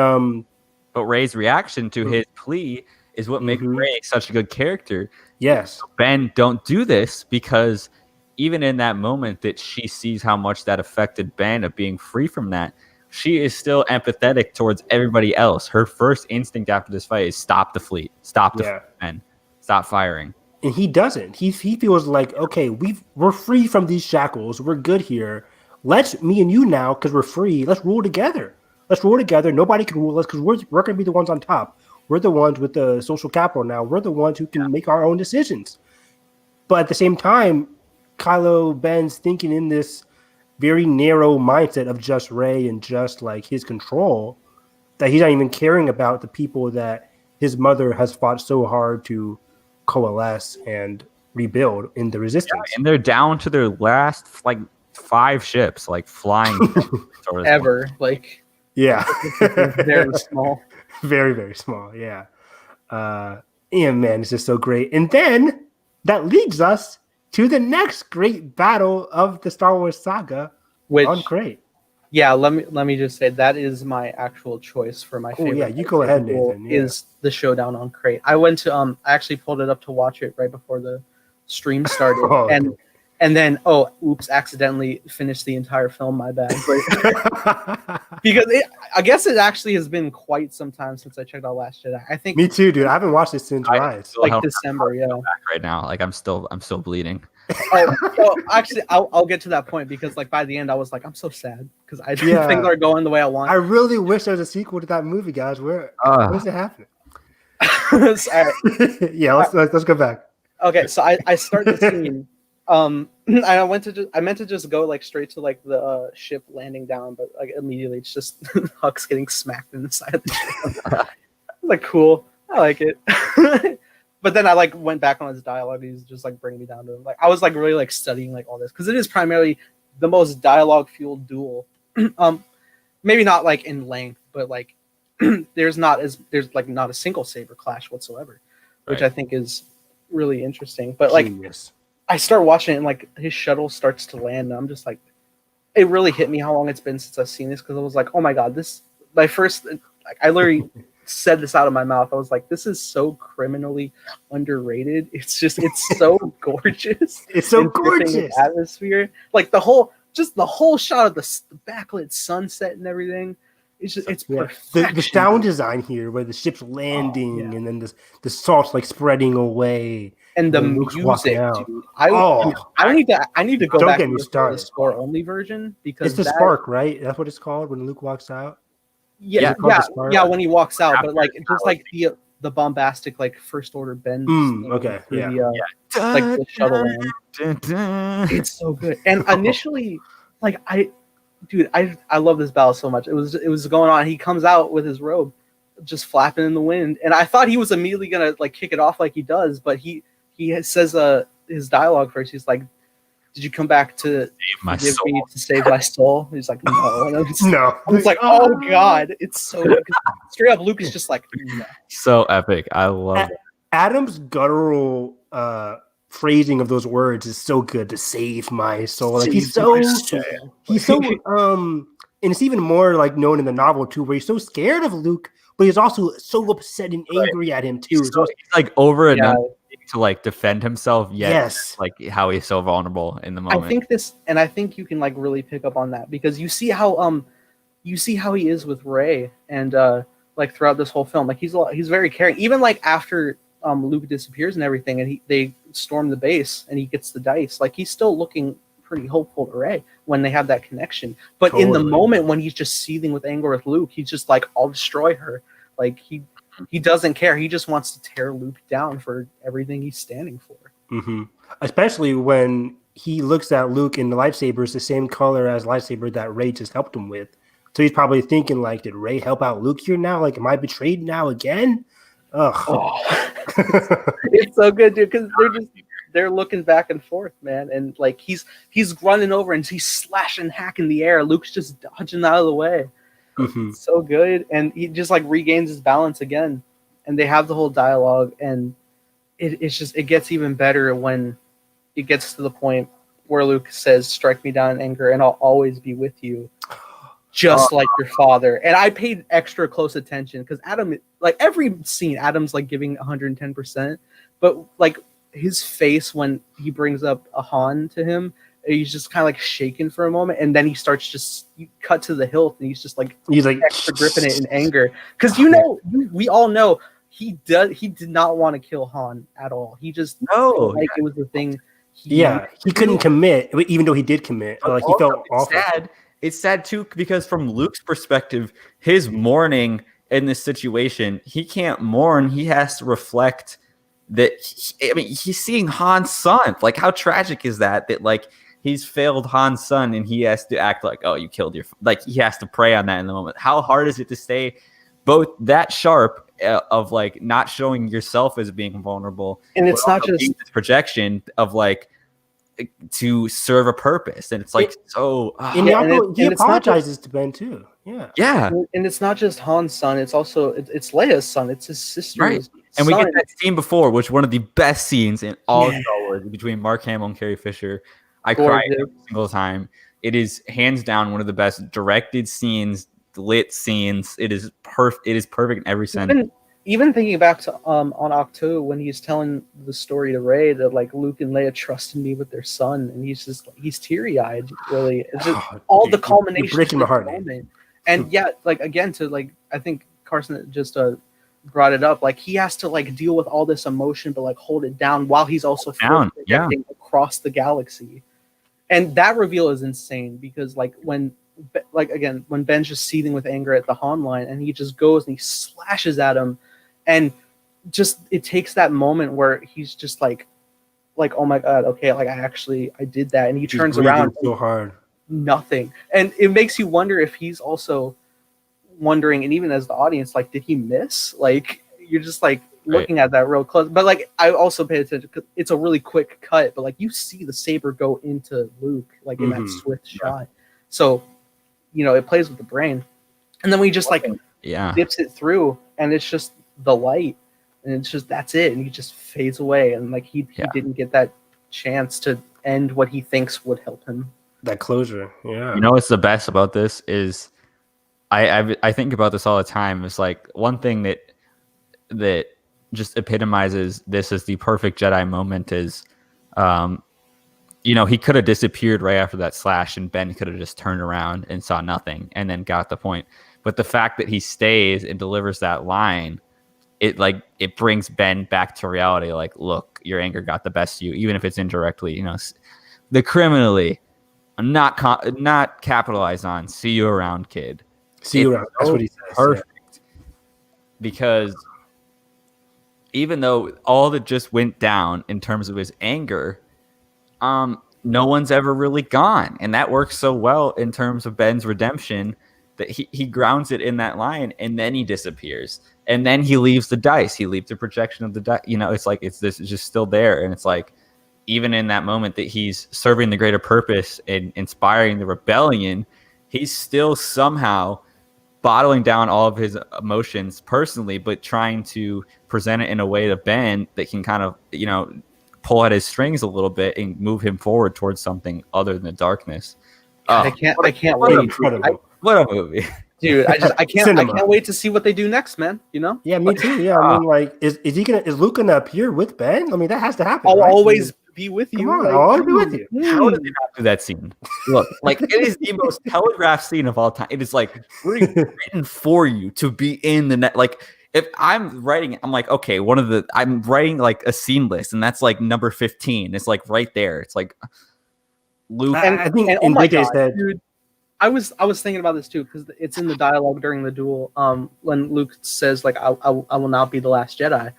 but Rey's reaction to his plea is what makes Rey such a good character. Yes. Ben, don't do this, because even in that moment that she sees how much that affected Ben of being free from that, she is still empathetic towards everybody else. Her first instinct after this fight is stop the fleet. Stop the fleet, Ben. Stop firing. And he doesn't. He feels like, okay, we're free from these shackles. We're good here. Let's, me and you now, because we're free, let's rule together. Let's rule together. Nobody can rule us because we're going to be the ones on top. We're the ones with the social capital now. We're the ones who can make our own decisions. But at the same time, Kylo Ben's thinking in this very narrow mindset of just Rey and just like his control, that he's not even caring about the people that his mother has fought so hard to coalesce and rebuild in the Resistance. And they're down to their last like 5 ships, like flying sort of ever. Like very small. Very, very small. Yeah. And man, it's just so great. And then that leads us to the next great battle of the Star Wars saga, on Crate. Yeah, let me just say that is my actual choice for my favorite. Yeah, you go ahead, Nathan. Is the showdown on Crate. I went to I actually pulled it up to watch it right before the stream started, and then accidentally finished the entire film. My bad, but because I guess it actually has been quite some time since I checked out Last Jedi. I think me too, dude. I haven't watched it since Rise, like December. Yeah, right now, like I'm still bleeding. Actually, I'll get to that point because like by the end I was like I'm so sad because I didn't think they're going the way I want. I really wish there was a sequel to that movie, guys. Where's it happening? Yeah, let's go back. Okay, so I start the scene. I meant to just go like straight to like the ship landing down, but like immediately it's just Hux getting smacked in the side of the ship. Like cool, I like it. But then I like went back on his dialogue. He's just like bringing me down to him. Like I was like really like studying like all this because it is primarily the most dialogue fueled duel. Maybe not like in length, but like there's not a single saber clash whatsoever, which I think is really interesting. But like I start watching it and like his shuttle starts to land and I'm just like, it really hit me how long it's been since I've seen this because I was like, oh my god, this my first like I literally said this out of my mouth. I was like, this is so criminally underrated. It's so gorgeous. It's so gorgeous. Atmosphere. Like the whole just the whole shot of the backlit sunset and everything. It's just it's perfection. The sound design here, where the ship's landing and then the salt's like spreading away, and the music, dude. I need to go back and the score only version because it's the spark, right? That's what it's called when Luke walks out. Yeah, when he walks out, but like just like the bombastic like first order bend. Like the shuttle land. It's so good. And initially, like I love this battle so much. It was going on. He comes out with his robe, just flapping in the wind, and I thought he was immediately gonna like kick it off like he does, but he says his dialogue first. He's like, "Did you come back to forgive me to save my soul?" He's like, "No." No. I was like, "Oh God, it's so good." Straight up, Luke is just like, no. So epic. I love it. Adam's guttural phrasing of those words is so good. To save my soul. Like he's so and it's even more like known in the novel too, where he's so scared of Luke, but he's also so upset and angry at him too. He's like over enough to like defend himself, yet like how he's so vulnerable in the moment. I think you can like really pick up on that because you see how he is with Rey and like throughout this whole film, like he's very caring. Even like after Luke disappears and everything, and they storm the base and he gets the dice, like he's still looking pretty hopeful to Rey when they have that connection. But in the moment when he's just seething with anger with Luke, he's just like, I'll destroy her. Like he doesn't care. He just wants to tear Luke down for everything he's standing for. Mm-hmm. Especially when he looks at Luke and the lightsaber is the same color as lightsaber that Rey just helped him with. So he's probably thinking like, did Rey help out Luke here now? Like, am I betrayed now again? Ugh. Oh. It's so good, dude, because they're looking back and forth, man, and like he's running over and he's slashing, hacking the air. Luke's just dodging out of the way. Mm-hmm. So good, and he just like regains his balance again, and they have the whole dialogue, and it gets even better when it gets to the point where Luke says, "Strike me down in anger, and I'll always be with you." Just like your father. And I paid extra close attention because Adam, like every scene, Adam's like giving 110%. But like his face when he brings up a Han to him, he's just kind of like shaken for a moment. And then he starts you cut to the hilt and he's like extra gripping it in anger. Because we all know he did not want to kill Han at all. He just felt like it was the thing. He couldn't commit, even though he did commit. Like he felt awful. It's sad too because from Luke's perspective, his mourning in this situation, he can't mourn. He has to reflect that. He's seeing Han's son. Like, how tragic is that? That like he's failed Han's son, and he has to act like, oh, you killed your. Like he has to prey on that in the moment. How hard is it to stay both that sharp of like not showing yourself as being vulnerable, and it's not just this projection of like. To serve a purpose, and it's like he apologizes to Ben too. Yeah, and it's not just Han's son; it's also it's Leia's son. It's his sister's right. And we get that scene before, which one of the best scenes in all of Star Wars between Mark Hamill and Carrie Fisher. I cry every single time. It is hands down one of the best directed scenes, lit scenes. It is perfect. It is perfect in every sense. Even thinking back to on Octo when he's telling the story to Rey that like Luke and Leia trusted me with their son, and he's teary eyed. Really, it's just all the culmination breaking my heart, moment. And like again to like I think Carson just brought it up. Like he has to like deal with all this emotion, but like hold it down while he's also projecting across the galaxy. And that reveal is insane because like when Ben's just seething with anger at the Han line, and he just goes and he slashes at him. And just it takes that moment where he's just like oh my god, okay, like I did that, and he turns around so hard, nothing, and it makes you wonder if he's also wondering, and even as the audience, like did he miss? Like you're just like looking at that real close, but like I also pay attention because it's a really quick cut, but like you see the saber go into Luke like in that swift shot, so it plays with the brain, and then we just like dips it through, and it's just the light, and it's just that's it, and he just fades away, and like he didn't get that chance to end what he thinks would help him. That closure, yeah. What's the best about this is, I think about this all the time. It's like one thing that just epitomizes this as the perfect Jedi moment is, he could have disappeared right after that slash, and Ben could have just turned around and saw nothing and then got the point. But the fact that he stays and delivers that line, it brings Ben back to reality. Like, look, your anger got the best of you, even if it's indirectly. The criminally not capitalized on. See you around, kid. See you around. That's what he says. Perfect. Yeah. Because even though all that just went down in terms of his anger, no one's ever really gone. And that works so well in terms of Ben's redemption that he grounds it in that line, and then he disappears. And then he leaves the dice. He leaves the projection of the dice. It's like it's just still there. And it's like, even in that moment that he's serving the greater purpose and inspiring the rebellion, he's still somehow bottling down all of his emotions personally, but trying to present it in a way to Ben that can kind of, pull at his strings a little bit and move him forward towards something other than the darkness. I can't wait. What a movie. Dude, I can't wait to see what they do next, man. Yeah, me too. Yeah, I mean, is Luke gonna appear with Ben? I mean, that has to happen. I'll always be with you. I'll always be with you. How did they not do that scene? Look, it is the most telegraphed scene of all time. It is like written for you to be in the net. Like, if I'm writing, I'm like, okay, I'm writing like a scene list, and that's like number 15. It's like right there. It's like Luke. I think in JJ's head, dude. I was thinking about this too, because it's in the dialogue during the duel. When Luke says like, I will not be the last Jedi.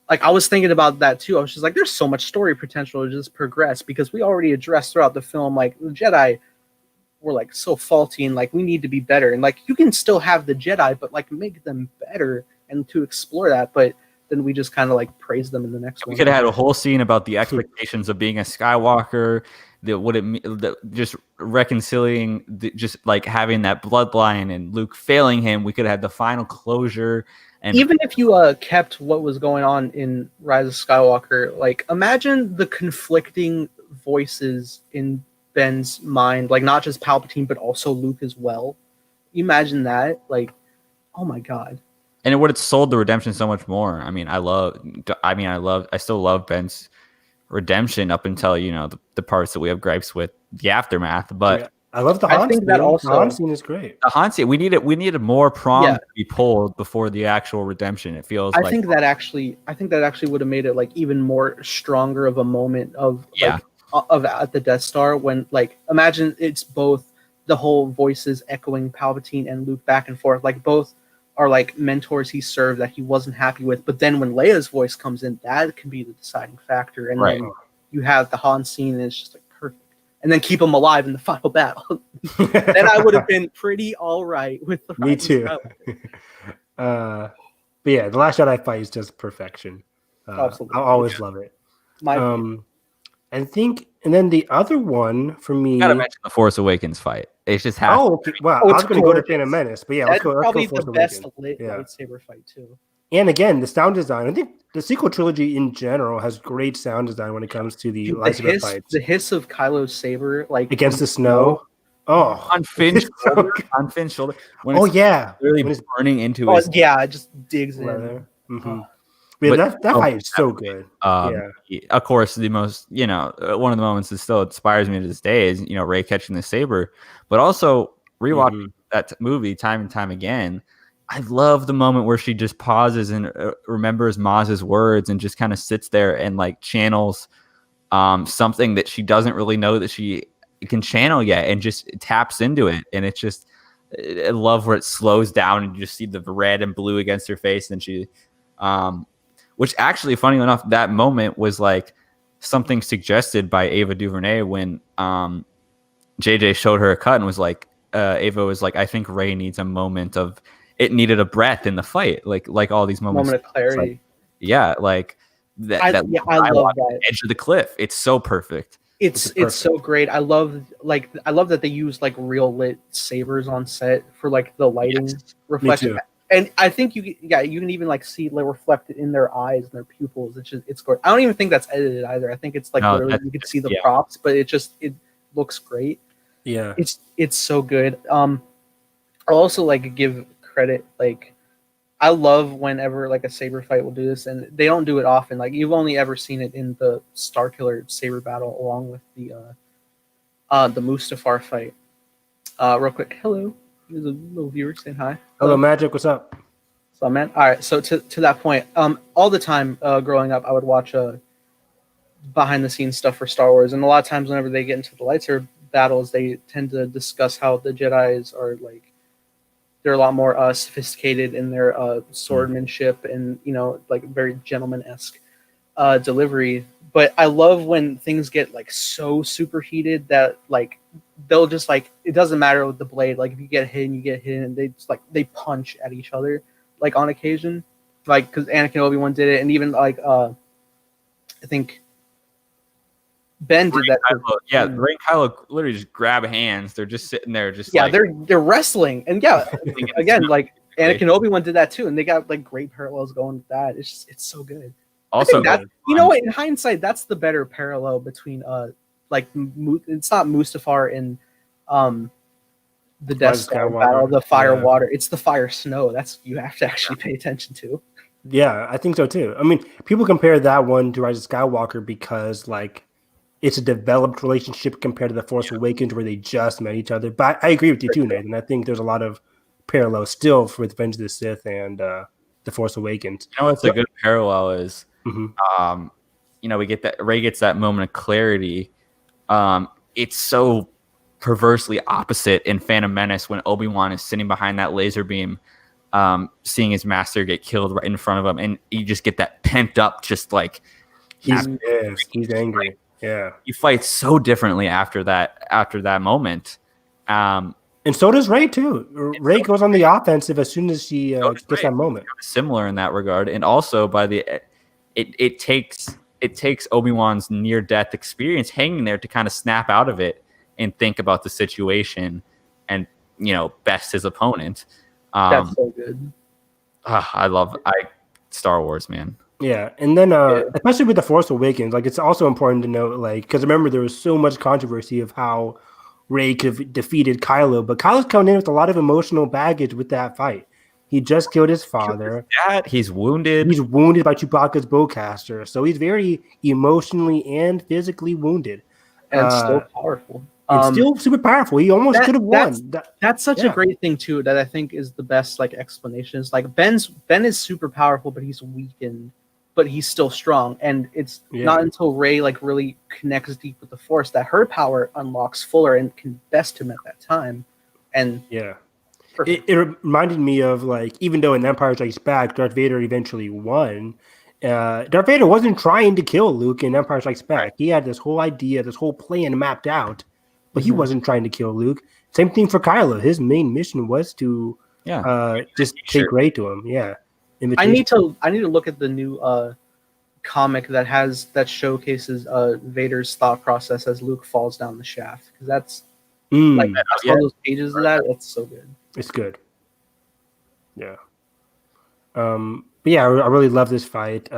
Like, I was thinking about that too. I was just like, there's so much story potential to just progress, because we already addressed throughout the film, like, the Jedi were like so faulty, and like we need to be better. And like, you can still have the Jedi, but like make them better, and to explore that. But then we just kind of like praise them in the next one. We could have had a whole scene about the expectations of being a Skywalker, just reconciling, just like having that bloodline, and Luke failing him. We could have had the final closure. And even if you kept what was going on in Rise of Skywalker, like, imagine the conflicting voices in Ben's mind, like not just Palpatine but also Luke as well. Imagine that, like, oh my god. And it would have sold the redemption so much more. I still love Ben's redemption up until the parts that we have gripes with, the aftermath. But yeah. I love the Han scene. The Han scene is great. The Han scene, we needed more prom to be pulled before the actual redemption. It feels. I think that actually would have made it like even more stronger of a moment of at the Death Star, when, like, imagine it's both the whole voices echoing Palpatine and Luke back and forth, like both are like mentors he served that he wasn't happy with, but then when Leia's voice comes in, that can be the deciding factor. And then you have the Han scene, and it's just like perfect. And then keep him alive in the final battle. Then I would have been pretty all right with the Me too. But yeah, the Last Jedi fight is just perfection. Absolutely. I'll always love it. I think, and then the other one for me. Gotta mention the Force Awakens fight. It just has. Oh, okay. Wow. I was going to go to Phantom Menace, but yeah, that's let's probably go Force the best Awakens. lightsaber fight too. And again, the sound design. I think the sequel trilogy in general has great sound design when it comes to the lightsaber fights. The hiss of Kylo's saber, like against the snow. Oh, on Finn's shoulder. On Finn's shoulder. When Really burning into his. Yeah, it just digs in. Mm-hmm. That fight is so good. Of course, the most, one of the moments that still inspires me to this day is, Rey catching the saber, but also rewatching that movie time and time again. I love the moment where she just pauses and remembers Maz's words and just kind of sits there and like channels something that she doesn't really know that she can channel yet, and just taps into it. And it's just, I love where it slows down and you just see the red and blue against her face, and she which actually, funny enough, that moment was like something suggested by Ava DuVernay when JJ showed her a cut and was like, Ava was like, I think Rey needs a moment of, it needed a breath in the fight, like all these moments. Moment of clarity. Like that. I love that edge of the cliff. It's so perfect. It's so great. I love that they use like real lit sabers on set for like the lighting reflection. And I think you can even like see like reflected in their eyes and their pupils. It's great. I don't even think that's edited either. I think it's like literally you can see the props, but it looks great. Yeah, it's so good. I'll also like give credit. Like I love whenever like a saber fight will do this, and they don't do it often. Like you've only ever seen it in the Starkiller saber battle, along with the Mustafar fight. Real quick, hello. There's a little viewer saying hi. Hello, Magic. What's up? So man, all right. So to that point, all the time growing up, I would watch behind the scenes stuff for Star Wars, and a lot of times whenever they get into the lightsaber battles, they tend to discuss how the Jedi's are like they're a lot more sophisticated in their swordmanship and like very gentleman-esque delivery. But I love when things get like so superheated that like they'll just like it doesn't matter with the blade. Like if you get hit, and you get hit, and they just like they punch at each other like on occasion, like because Anakin Obi-Wan did it, and even like I think Ben did that. Rey and Kylo literally just grab hands. They're just sitting there, just they're wrestling, and again, like Anakin Obi-Wan did that too, and they got like great parallels going with that. It's so good. Also, that, what? In hindsight, that's the better parallel between like it's not Mustafar and the Death Star battle, the fire water. It's the fire snow. That's you have to actually pay attention to. Yeah, I think so too. I mean, people compare that one to Rise of Skywalker because like it's a developed relationship compared to the Force Awakens where they just met each other. But I agree with you too, Nathan. I think there's a lot of parallels still with Revenge of the Sith and the Force Awakens. You know what's a good parallel is, we get that Rey gets that moment of clarity. It's so perversely opposite in Phantom Menace when Obi-Wan is sitting behind that laser beam, seeing his master get killed right in front of him, and you just get that pent up, just like he's angry. Yeah, you fight so differently after that moment. And so does Rey too. Rey goes on the offensive as soon as she gets that moment. Similar in that regard, and also by it takes Obi-Wan's near-death experience hanging there to kind of snap out of it and think about the situation and best his opponent. That's so good. Star Wars, man. Yeah, and then especially with the Force Awakens, like it's also important to note, like because remember there was so much controversy of how Rey could have defeated Kylo, but Kylo's coming in with a lot of emotional baggage with that fight. He just killed his father. He's wounded. He's wounded by Chewbacca's bowcaster, so he's very emotionally and physically wounded, and still powerful. And still super powerful. He almost could have won. That's such a great thing too. That I think is the best like explanation. Is like Ben is super powerful, but he's weakened. But he's still strong, and it's not until Rey like really connects deep with the Force that her power unlocks fuller and can best him at that time. And it reminded me of like even though in Empire Strikes Back, Darth Vader eventually won. Darth Vader wasn't trying to kill Luke in Empire Strikes Back. He had this whole idea, this whole plan mapped out, but he wasn't trying to kill Luke. Same thing for Kylo. His main mission was to just take Rey to him. Yeah. I need to look at the new comic that showcases Vader's thought process as Luke falls down the shaft, because that's all those pages of that. It's so good. It's good. Yeah. But yeah, I really love this fight.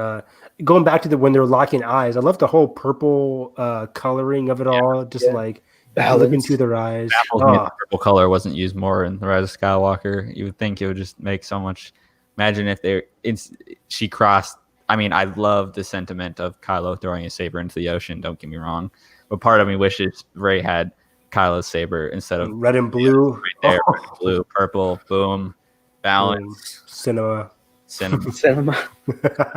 Going back to when they were locking eyes, I love the whole purple coloring of it all. Just like looking through their eyes. The purple color wasn't used more in The Rise of Skywalker. You would think it would just make so much. Imagine if she crossed. I mean, I love the sentiment of Kylo throwing a saber into the ocean. Don't get me wrong, but part of me wishes Rey had Kylo's saber instead of red and blue. Right there, red, blue, purple, boom, balance, cinema.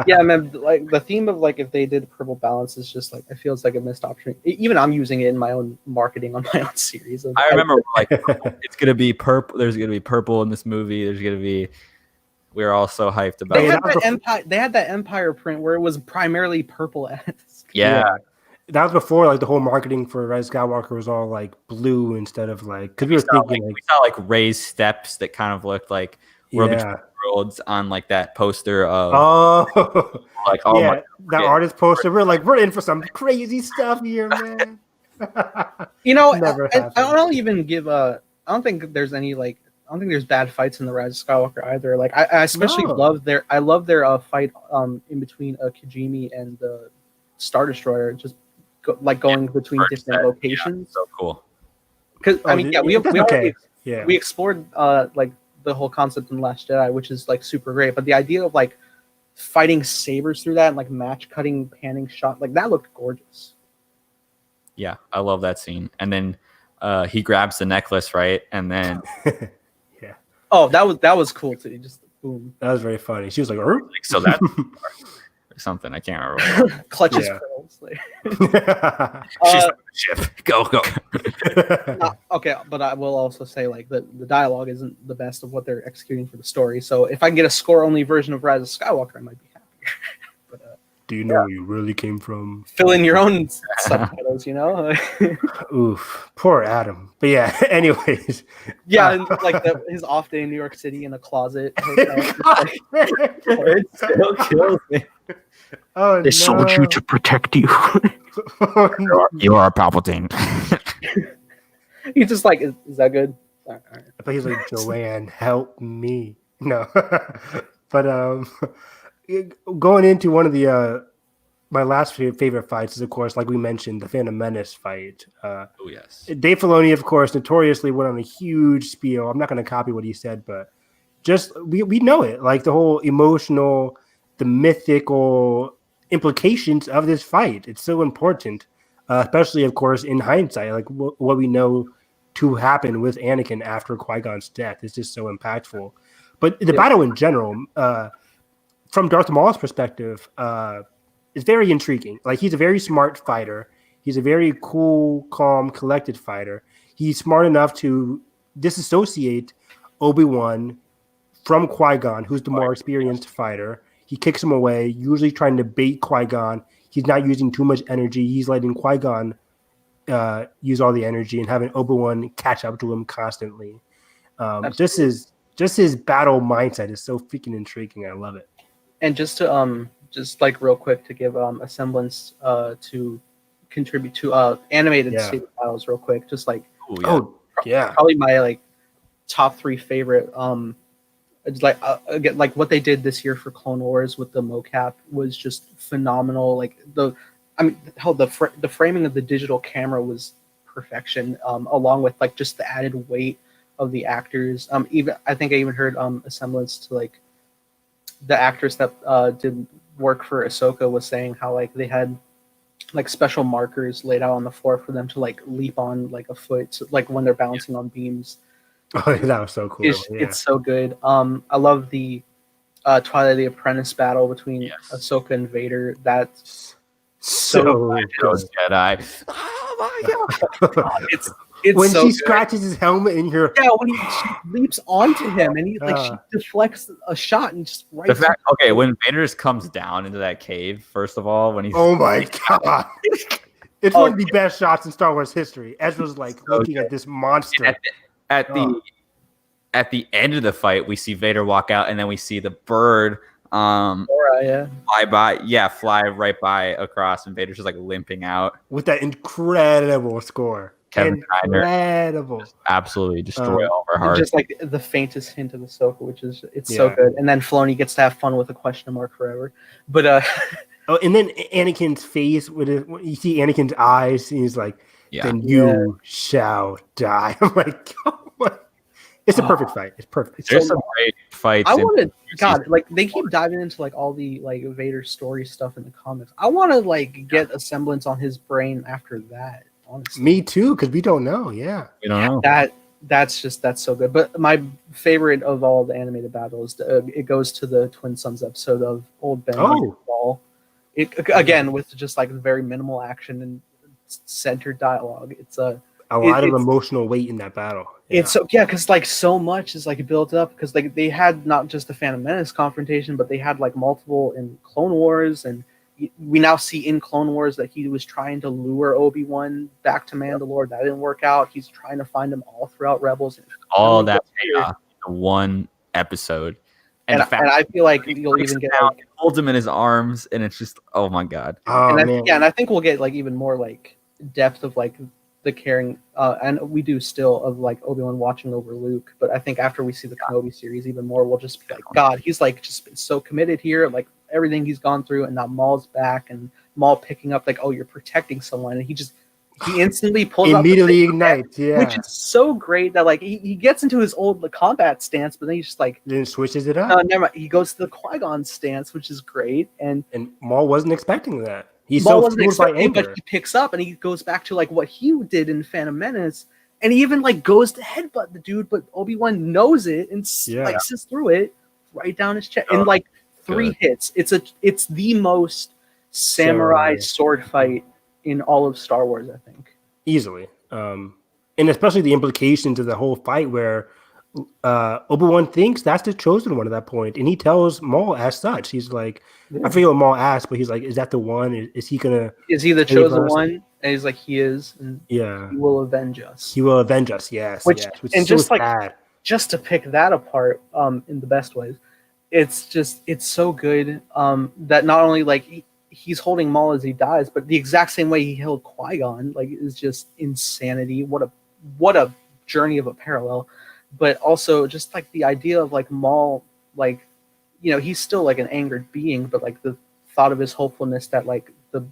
Yeah, man. Like the theme of like if they did purple balance is just like it feels like a missed opportunity. Even I'm using it in my own marketing on my own series. I remember like it's gonna be purple. There's gonna be purple in this movie. There's gonna be. We were all so hyped about They had that Empire print where it was primarily purple. Yeah. That was before like the whole marketing for Rise of Skywalker was all like blue instead of like because we saw like Rey's steps that kind of looked like World Between Worlds on like that poster of that artist poster. We're in for some crazy stuff here, man. I don't think there's any like. I don't think there's bad fights in The Rise of Skywalker either. Like I especially love their fight in between Kijimi and the Star Destroyer, just going between different locations. So cool. Because we explored like the whole concept in The Last Jedi, which is like super great. But the idea of like fighting sabers through that and like match cutting, panning shot, like that looked gorgeous. Yeah, I love that scene. And then he grabs the necklace, right? And then Yeah. Oh, that was cool too. Just boom. That was very funny. She was like, like, so that or something. I can't remember. Clutches Yeah. pearls. Like. She's on the ship. Go. Okay, but I will also say like the dialogue isn't the best of what they're executing for the story. So if I can get a score only version of Rise of Skywalker, I might be happier. But Do you know where you really came from? fill in your own subtitles, you know. Oof, poor Adam. But yeah, anyways. Yeah, and like his off day in New York City in a closet. It still kills me. Oh, They sold you to protect you. You are a Palpatine. He's just like, is that good? All right. I thought he was like, Joanne, help me. No. But going into one of the my last favorite fights is, of course, like we mentioned, the Phantom Menace fight. Oh, yes. Dave Filoni, of course, notoriously went on a huge spiel. I'm not going to copy what he said, but just we know it. Like the whole emotional, the mythical implications of this fight. It's so important, especially, of course, in hindsight, like what we know to happen with Anakin after Qui-Gon's death is just so impactful. But the battle in general, from Darth Maul's perspective, is very intriguing. Like, he's a very smart fighter. He's a very cool, calm, collected fighter. He's smart enough to disassociate Obi-Wan from Qui-Gon, who's the more experienced fighter. He kicks him away, usually trying to bait Qui-Gon. He's not using too much energy. He's letting Qui-Gon use all the energy and having Obi-Wan catch up to him constantly. Just his battle mindset is so freaking intriguing. I love it. And just to just like real quick to give a semblance to contribute to animated saber battles real quick, just like probably my like top 3 favorite it's like again, like what they did this year for Clone Wars with the mocap was just phenomenal. Like the framing of the digital camera was perfection, along with like just the added weight of the actors. Even I think I even heard a semblance to like the actress that did work for Ahsoka was saying how like they had like special markers laid out on the floor for them to like leap on like a foot, so, like when they're bouncing on beams. Oh, that was so cool. It's so good. I love the Twilight of the Apprentice battle between Ahsoka and Vader. That's so good. Jedi. Oh my god! It's when so she good. scratches his helmet in here. Yeah, when she leaps onto him and he she deflects a shot and just right. When Vader just comes down into that cave, first of all, when he's oh my god, it's one of the best shots in Star Wars history. Ezra's like looking at this monster. At the end of the fight, we see Vader walk out, and then we see the bird fly right by across, and Vader's just like limping out with that incredible score. Kevin Incredible, absolutely destroy all of our hearts. Just like the faintest hint of Ahsoka, which is so good. And then Filoni gets to have fun with a question mark forever. But and then Anakin's face when you see Anakin's eyes, and he's like, "Then you shall die." I'm like, oh my. It's a perfect fight. It's perfect. There's some great fights. I wanted like they keep diving into like all the like Vader story stuff in the comics. I want to like get a semblance on his brain after that. Honestly. Me too, because we don't know. Yeah, we don't know. That's so good. But my favorite of all the animated battles, it goes to the Twin Sons episode of Old Ben Ball. It again with just like very minimal action and centered dialogue. It's a lot of emotional weight in that battle. Yeah. It's because like so much is like built up because like they had not just the Phantom Menace confrontation, but they had like multiple in Clone Wars, and we now see in Clone Wars that he was trying to lure Obi-Wan back to Mandalore. That didn't work out. He's trying to find him all throughout Rebels. All that payoff in one episode. And I feel like you'll even get like, holds him in his arms, and it's just oh my god. And I think we'll get like even more like depth of like the caring, and we do still of like Obi-Wan watching over Luke. But I think after we see the Kenobi series even more, we'll just be like, God, he's like just been so committed here, like everything he's gone through, and now Maul's back, and Maul picking up like, oh, you're protecting someone, and he just he instantly pulls out immediately ignites, which is so great that like he gets into his old combat stance, but then he just like then switches it up. no, never mind. He goes to the Qui-Gon stance, which is great, and Maul wasn't expecting that. He's Maul so wasn't fueled by expecting, but anger. he picks up and he goes back to like what he did in Phantom Menace, and he even like goes to headbutt the dude, but Obi-Wan knows it and slices through it right down his chest in like 3 hits. It's the most samurai sword fight in all of Star Wars, I think. Easily. And especially the implications of the whole fight where Obi-Wan thinks that's the chosen one at that point, and he tells Maul as such. He's like, I forget what Maul asked, but he's like, is that the one? Is he the chosen one? And he's like, he is, and he will avenge us. He will avenge us, yes. Which and is just so like sad. Just to pick that apart in the best ways, it's so good that not only like he's holding Maul as he dies, but the exact same way he held Qui-Gon, like, is just insanity. What a journey of a parallel. But also just like the idea of like Maul, like, you know, he's still like an angered being, but like the thought of his hopefulness that like the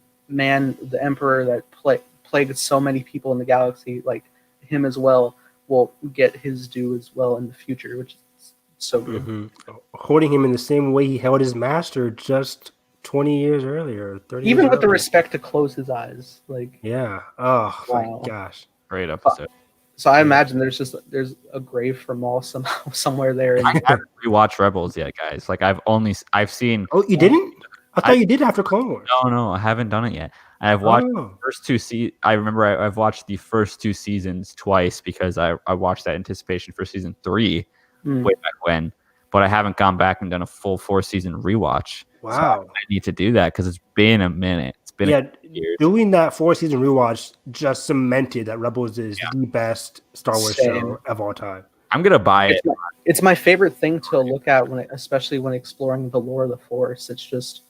emperor that plagued so many people in the galaxy, like him as well, will get his due as well in the future, which is so good. Mm-hmm. Holding him in the same way he held his master just 20 years earlier, 30 even years with the earlier. respect to close his eyes, like, yeah. Oh wow. My gosh, great episode. So I imagine there's a grave for Maul somehow somewhere there. I haven't rewatched Rebels yet, guys. Like I've seen. Oh, you didn't? I thought you did after Clone Wars. No, I haven't done it yet. I've watched the first 2 I remember I've watched the first 2 seasons twice because I watched that anticipation for season 3 way back when, but I haven't gone back and done a full 4-season rewatch. Wow, so I need to do that because it's been a minute. It's been years. Doing that 4-season rewatch just cemented that Rebels is the best Star Wars show of all time. I'm gonna buy it. It's my favorite thing to look at especially when exploring the lore of the Force. It's just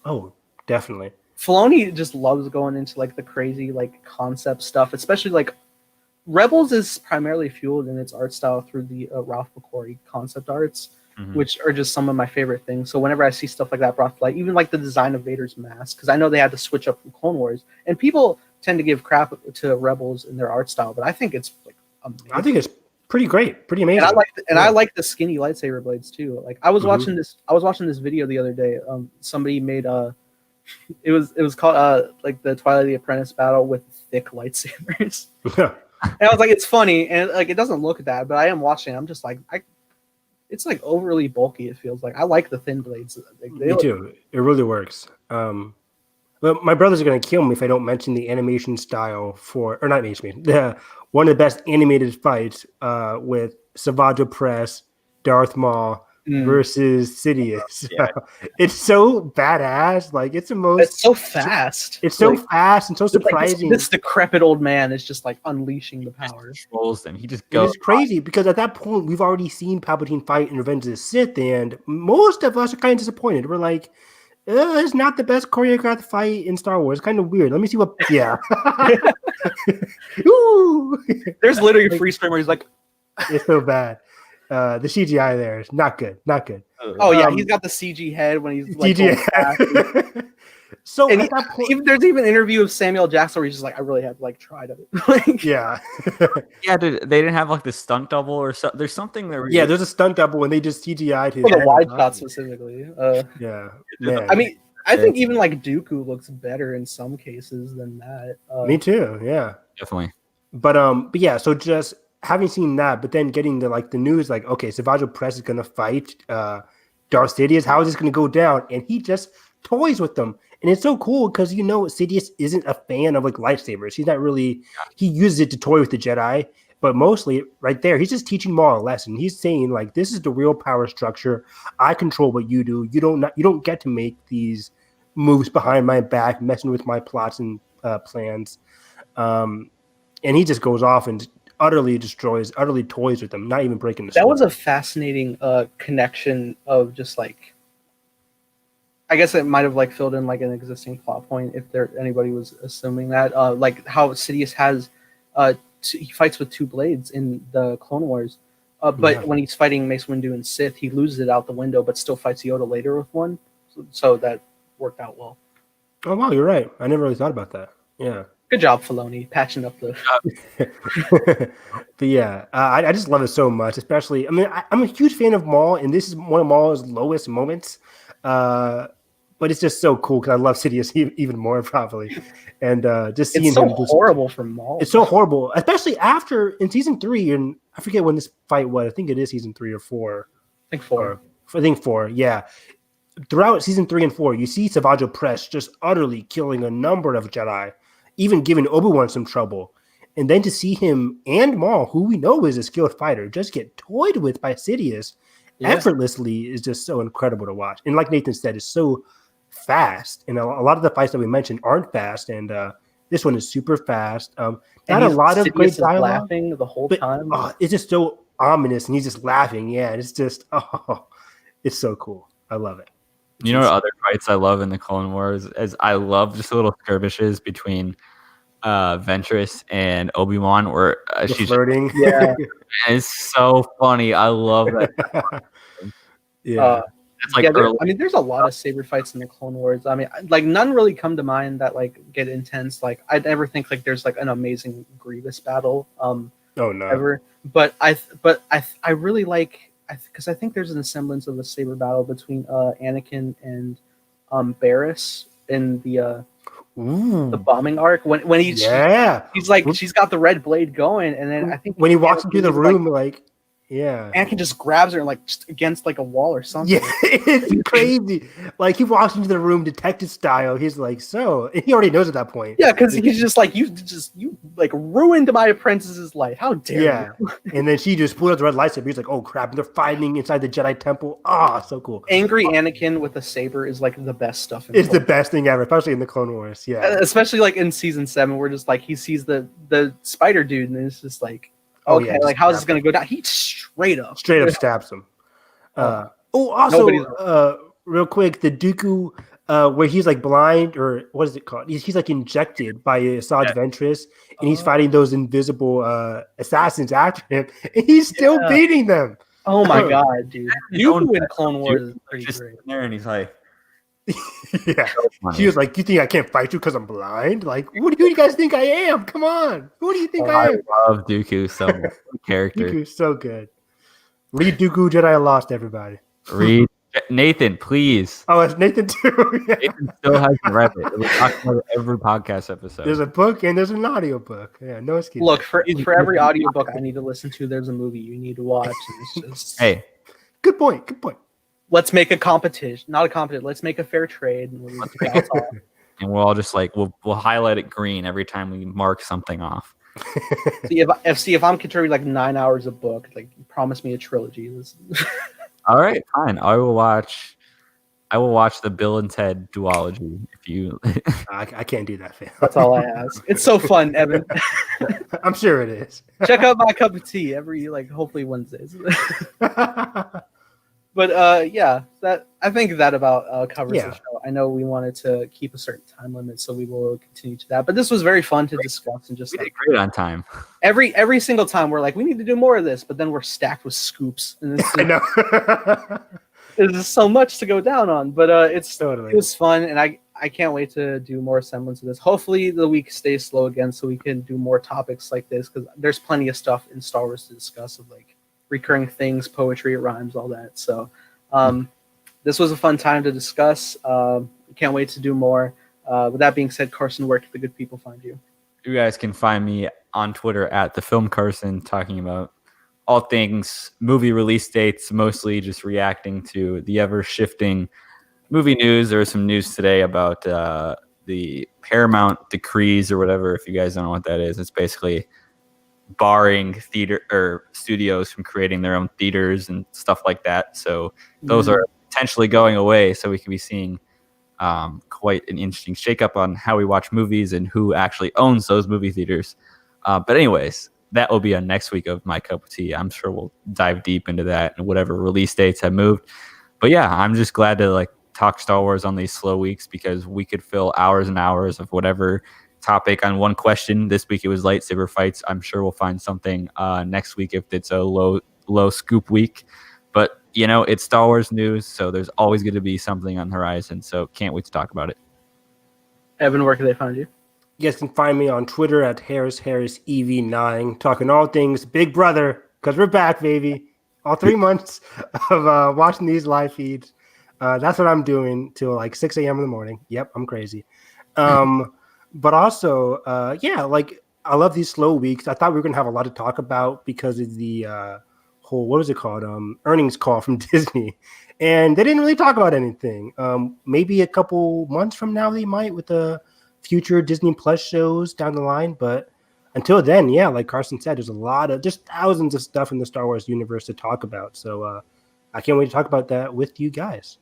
definitely. Filoni just loves going into like the crazy like concept stuff, especially like Rebels is primarily fueled in its art style through the Ralph McQuarrie concept arts, which are just some of my favorite things. So whenever I see stuff like that brought to light, even like the design of Vader's mask, because I know they had to switch up from Clone Wars, and people tend to give crap to Rebels in their art style, but I think it's like amazing. I think it's pretty great, pretty amazing. And I like the skinny lightsaber blades too. Like I was watching this video the other day. Somebody made it was called like the Twilight of the Apprentice battle with thick lightsabers. And I was like, it's funny, and like it doesn't look that, but I am watching. I'm just like, it's like overly bulky. It feels like I like the thin blades. Me too. It really works. But my brothers are gonna kill me if I don't mention the animation style not animation. One of the best animated fights with Savage Opress, Darth Maul versus Sidious. Yeah. It's so badass. Like it's so fast. It's so fast and so surprising. Like this decrepit old man is just like unleashing the power. He controls them. He just goes. It's crazy because at that point we've already seen Palpatine fight in Revenge of the Sith, and most of us are kind of disappointed. We're like, it's not the best choreographed fight in Star Wars. It's kind of weird. Let me see what. Yeah. Ooh. There's literally a freeze frame where he's like, it's so bad. The CGI there is not good. Not good. Oh yeah, he's got the CG head when he's like CG. So and there's even an interview of Samuel Jackson where he's just like, I really had to like try to. Like, yeah. Dude, they didn't have like the stunt double or so. There's something there. Yeah, there's a stunt double and they just CGI'd his. For the wide shot specifically. Yeah. Man. I mean, I think even like Dooku looks better in some cases than that. Me too. Yeah. Definitely. But yeah, so just having seen that, but then getting the news, like, okay, Savage Opress is gonna fight Darth Sidious. How is this gonna go down? And he just toys with them, and it's so cool because Sidious isn't a fan of like lightsabers. He's not really. He uses it to toy with the Jedi, but mostly right there, he's just teaching Maul a lesson. He's saying like, this is the real power structure. I control what you do. You don't get to make these moves behind my back, messing with my plots and plans. And he just goes off and utterly toys with them, not even breaking the sword. That was a fascinating connection of just like, I guess it might have like filled in like an existing plot point if anybody was assuming that, like how Sidious has he fights with 2 blades in the Clone Wars, but when he's fighting Mace Windu and Sith, he loses it out the window, but still fights Yoda later with one, so that worked out well. Oh wow, you're right. I never really thought about that. Yeah. Good job, Filoni, patching up the. But yeah, I just love it so much. Especially, I mean, I'm a huge fan of Maul, and this is one of Maul's lowest moments. But it's just so cool because I love Sidious even more, probably. And just seeing It's so him just horrible for Maul. it's so horrible, especially after in season 3, and I forget when this fight was. I think it is season 3 or 4. I think 4. Or, I think 4. Yeah. Throughout season 3 and 4, you see Savage Opress just utterly killing a number of Jedi, even giving Obi-Wan some trouble. And then to see him and Maul, who we know is a skilled fighter, just get toyed with by Sidious effortlessly is just so incredible to watch. And like Nathan said, it's so fast. And a lot of the fights that we mentioned aren't fast, and this one is super fast. Not a lot of great dialogue, laughing the whole time. It's just so ominous, and he's just laughing. Yeah, it's just it's so cool. I love it. You know what other fights I love in the Clone Wars is I love just the little skirmishes between Ventress and Obi-Wan where she's flirting. Yeah. It's so funny. I love that. Yeah. It's like I mean, there's a lot of saber fights in the Clone Wars. I mean, like none really come to mind that like get intense. Like I never think like there's like an amazing Grievous battle. Oh no. Ever. But I really like because I think there's an semblance of a saber battle between Anakin and Barriss in the bombing arc when he's like she's got the red blade going, and then I think when he walks into the room like Anakin just grabs her like just against like a wall or something. Yeah, it's crazy. Like he walks into the room detective style. He's like, so and he already knows at that point. Yeah, because he's just like you like ruined my apprentice's life. How dare you? And then she just pulled out the red lightsaber. He's like, oh crap! And they're fighting inside the Jedi temple. So cool. Angry Anakin with a saber is like the best stuff. It's the best thing ever, especially in the Clone Wars. Yeah, especially like in season 7, where just like he sees the spider dude, and it's just like. Okay, like how's this gonna go down? He straight up stabs him. Also, real quick, the Dooku, where he's like blind, or what is it called? He's like injected by Asajj Ventress, and he's fighting those invisible assassins after him, and he's still beating them. Oh my god, dude! Dooku in Clone Wars is pretty great. There, and he's like. She was like, "You think I can't fight you because I'm blind? Like, who do you guys think I am? Come on, who do you think I am?" I love Dooku so much. Character, Dooku's so good. Read Dooku Jedi Lost, everybody. Read Nathan, please. Oh, it's Nathan too. Nathan still hasn't read it. We talk about it every podcast episode. There's a book and there's an audio book. Yeah, no excuse. Look, for every audiobook I need to listen to, there's a movie you need to watch. And it's just... Hey, good point. Let's make a competition. Not a competition. Let's make a fair trade. And we'll all just like we'll highlight it green every time we mark something off. See if I'm contributing like 9 hours a book, like promise me a trilogy. All right, fine. I will watch the Bill and Ted duology. If you, I can't do that. That's all I ask. It's so fun, Evan. I'm sure it is. Check out My Cup of Tea every hopefully Wednesdays. But I think that about covers the show. I know we wanted to keep a certain time limit, so we will continue to that. But this was very fun to discuss and just we did great on time. Every single time we're like, we need to do more of this, but then we're stacked with scoops. And I know. There's just so much to go down on, but it totally was fun, and I can't wait to do more semblance of this. Hopefully the week stays slow again, so we can do more topics like this, because there's plenty of stuff in Star Wars to discuss of like recurring things, poetry, rhymes, all that. So this was a fun time to discuss. Can't wait to do more. With that being said, Carson, where can the good people find you? You guys can find me on Twitter at the Film Carson, talking about all things movie release dates, mostly just reacting to the ever shifting movie news. There was some news today about the Paramount decrees or whatever. If you guys don't know what that is, it's basically barring theater or studios from creating their own theaters and stuff like that. So those are potentially going away. So we could be seeing quite an interesting shakeup on how we watch movies and who actually owns those movie theaters. But anyways, that will be on next week of My Cup of Tea. I'm sure we'll dive deep into that and whatever release dates have moved. But yeah, I'm just glad to like talk Star Wars on these slow weeks, because we could fill hours and hours of whatever topic on one question. This week it was lightsaber fights. I'm sure we'll find something next week if it's a low scoop week. But it's Star Wars news, so there's always going to be something on the horizon. So can't wait to talk about it. Evan, where can they find you? You guys can find me on Twitter at HarrisEV9, talking all things Big Brother, because we're back, baby. All 3 months of watching these live feeds. That's what I'm doing till like 6 a.m. in the morning. Yep, I'm crazy. But also, like I love these slow weeks. I thought we were going to have a lot to talk about because of the whole, what was it called? Earnings call from Disney. And they didn't really talk about anything. Maybe a couple months from now they might with the future Disney Plus shows down the line. But until then, yeah, like Carson said, there's a lot of just thousands of stuff in the Star Wars universe to talk about. So I can't wait to talk about that with you guys.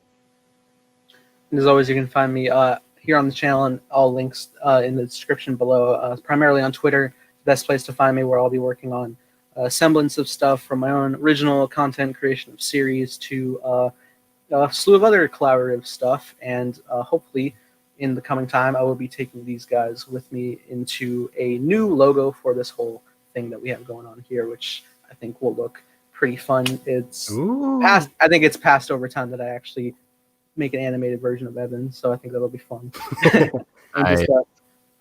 And as always, you can find me here on the channel and all links in the description below, primarily on Twitter. Best place to find me, where I'll be working on a semblance of stuff from my own original content creation of series to a slew of other collaborative stuff. And hopefully in the coming time, I will be taking these guys with me into a new logo for this whole thing that we have going on here, which I think will look pretty fun. It's past, I think it's past over time that I actually make an animated version of Evan, so I think that'll be fun. And just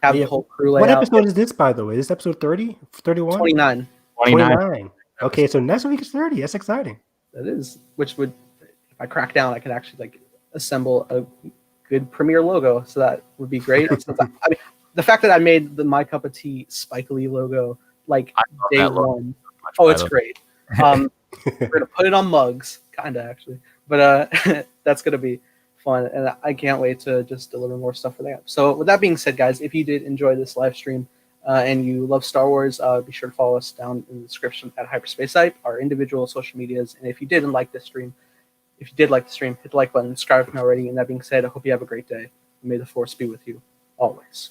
have the whole crew layout. What episode is this, by the way? Is this episode 30? 31? 29. 29. Okay, so next week is 30. That's exciting. That is, which would, if I crack down, I could actually like assemble a good premiere logo, so that would be great. I mean, the fact that I made the My Cup of Tea Spike Lee logo like day one. Oh, it's great. We're gonna put it on mugs, kinda actually, but that's gonna be fun, and I can't wait to just deliver more stuff for that. So with that being said, guys, if you did enjoy this live stream and you love Star Wars, be sure to follow us down in the description at Hyperspace Hype, our individual social medias. And if you didn't like this stream, hit the like button, subscribe if not already. And that being said, I hope you have a great day. May the Force be with you always.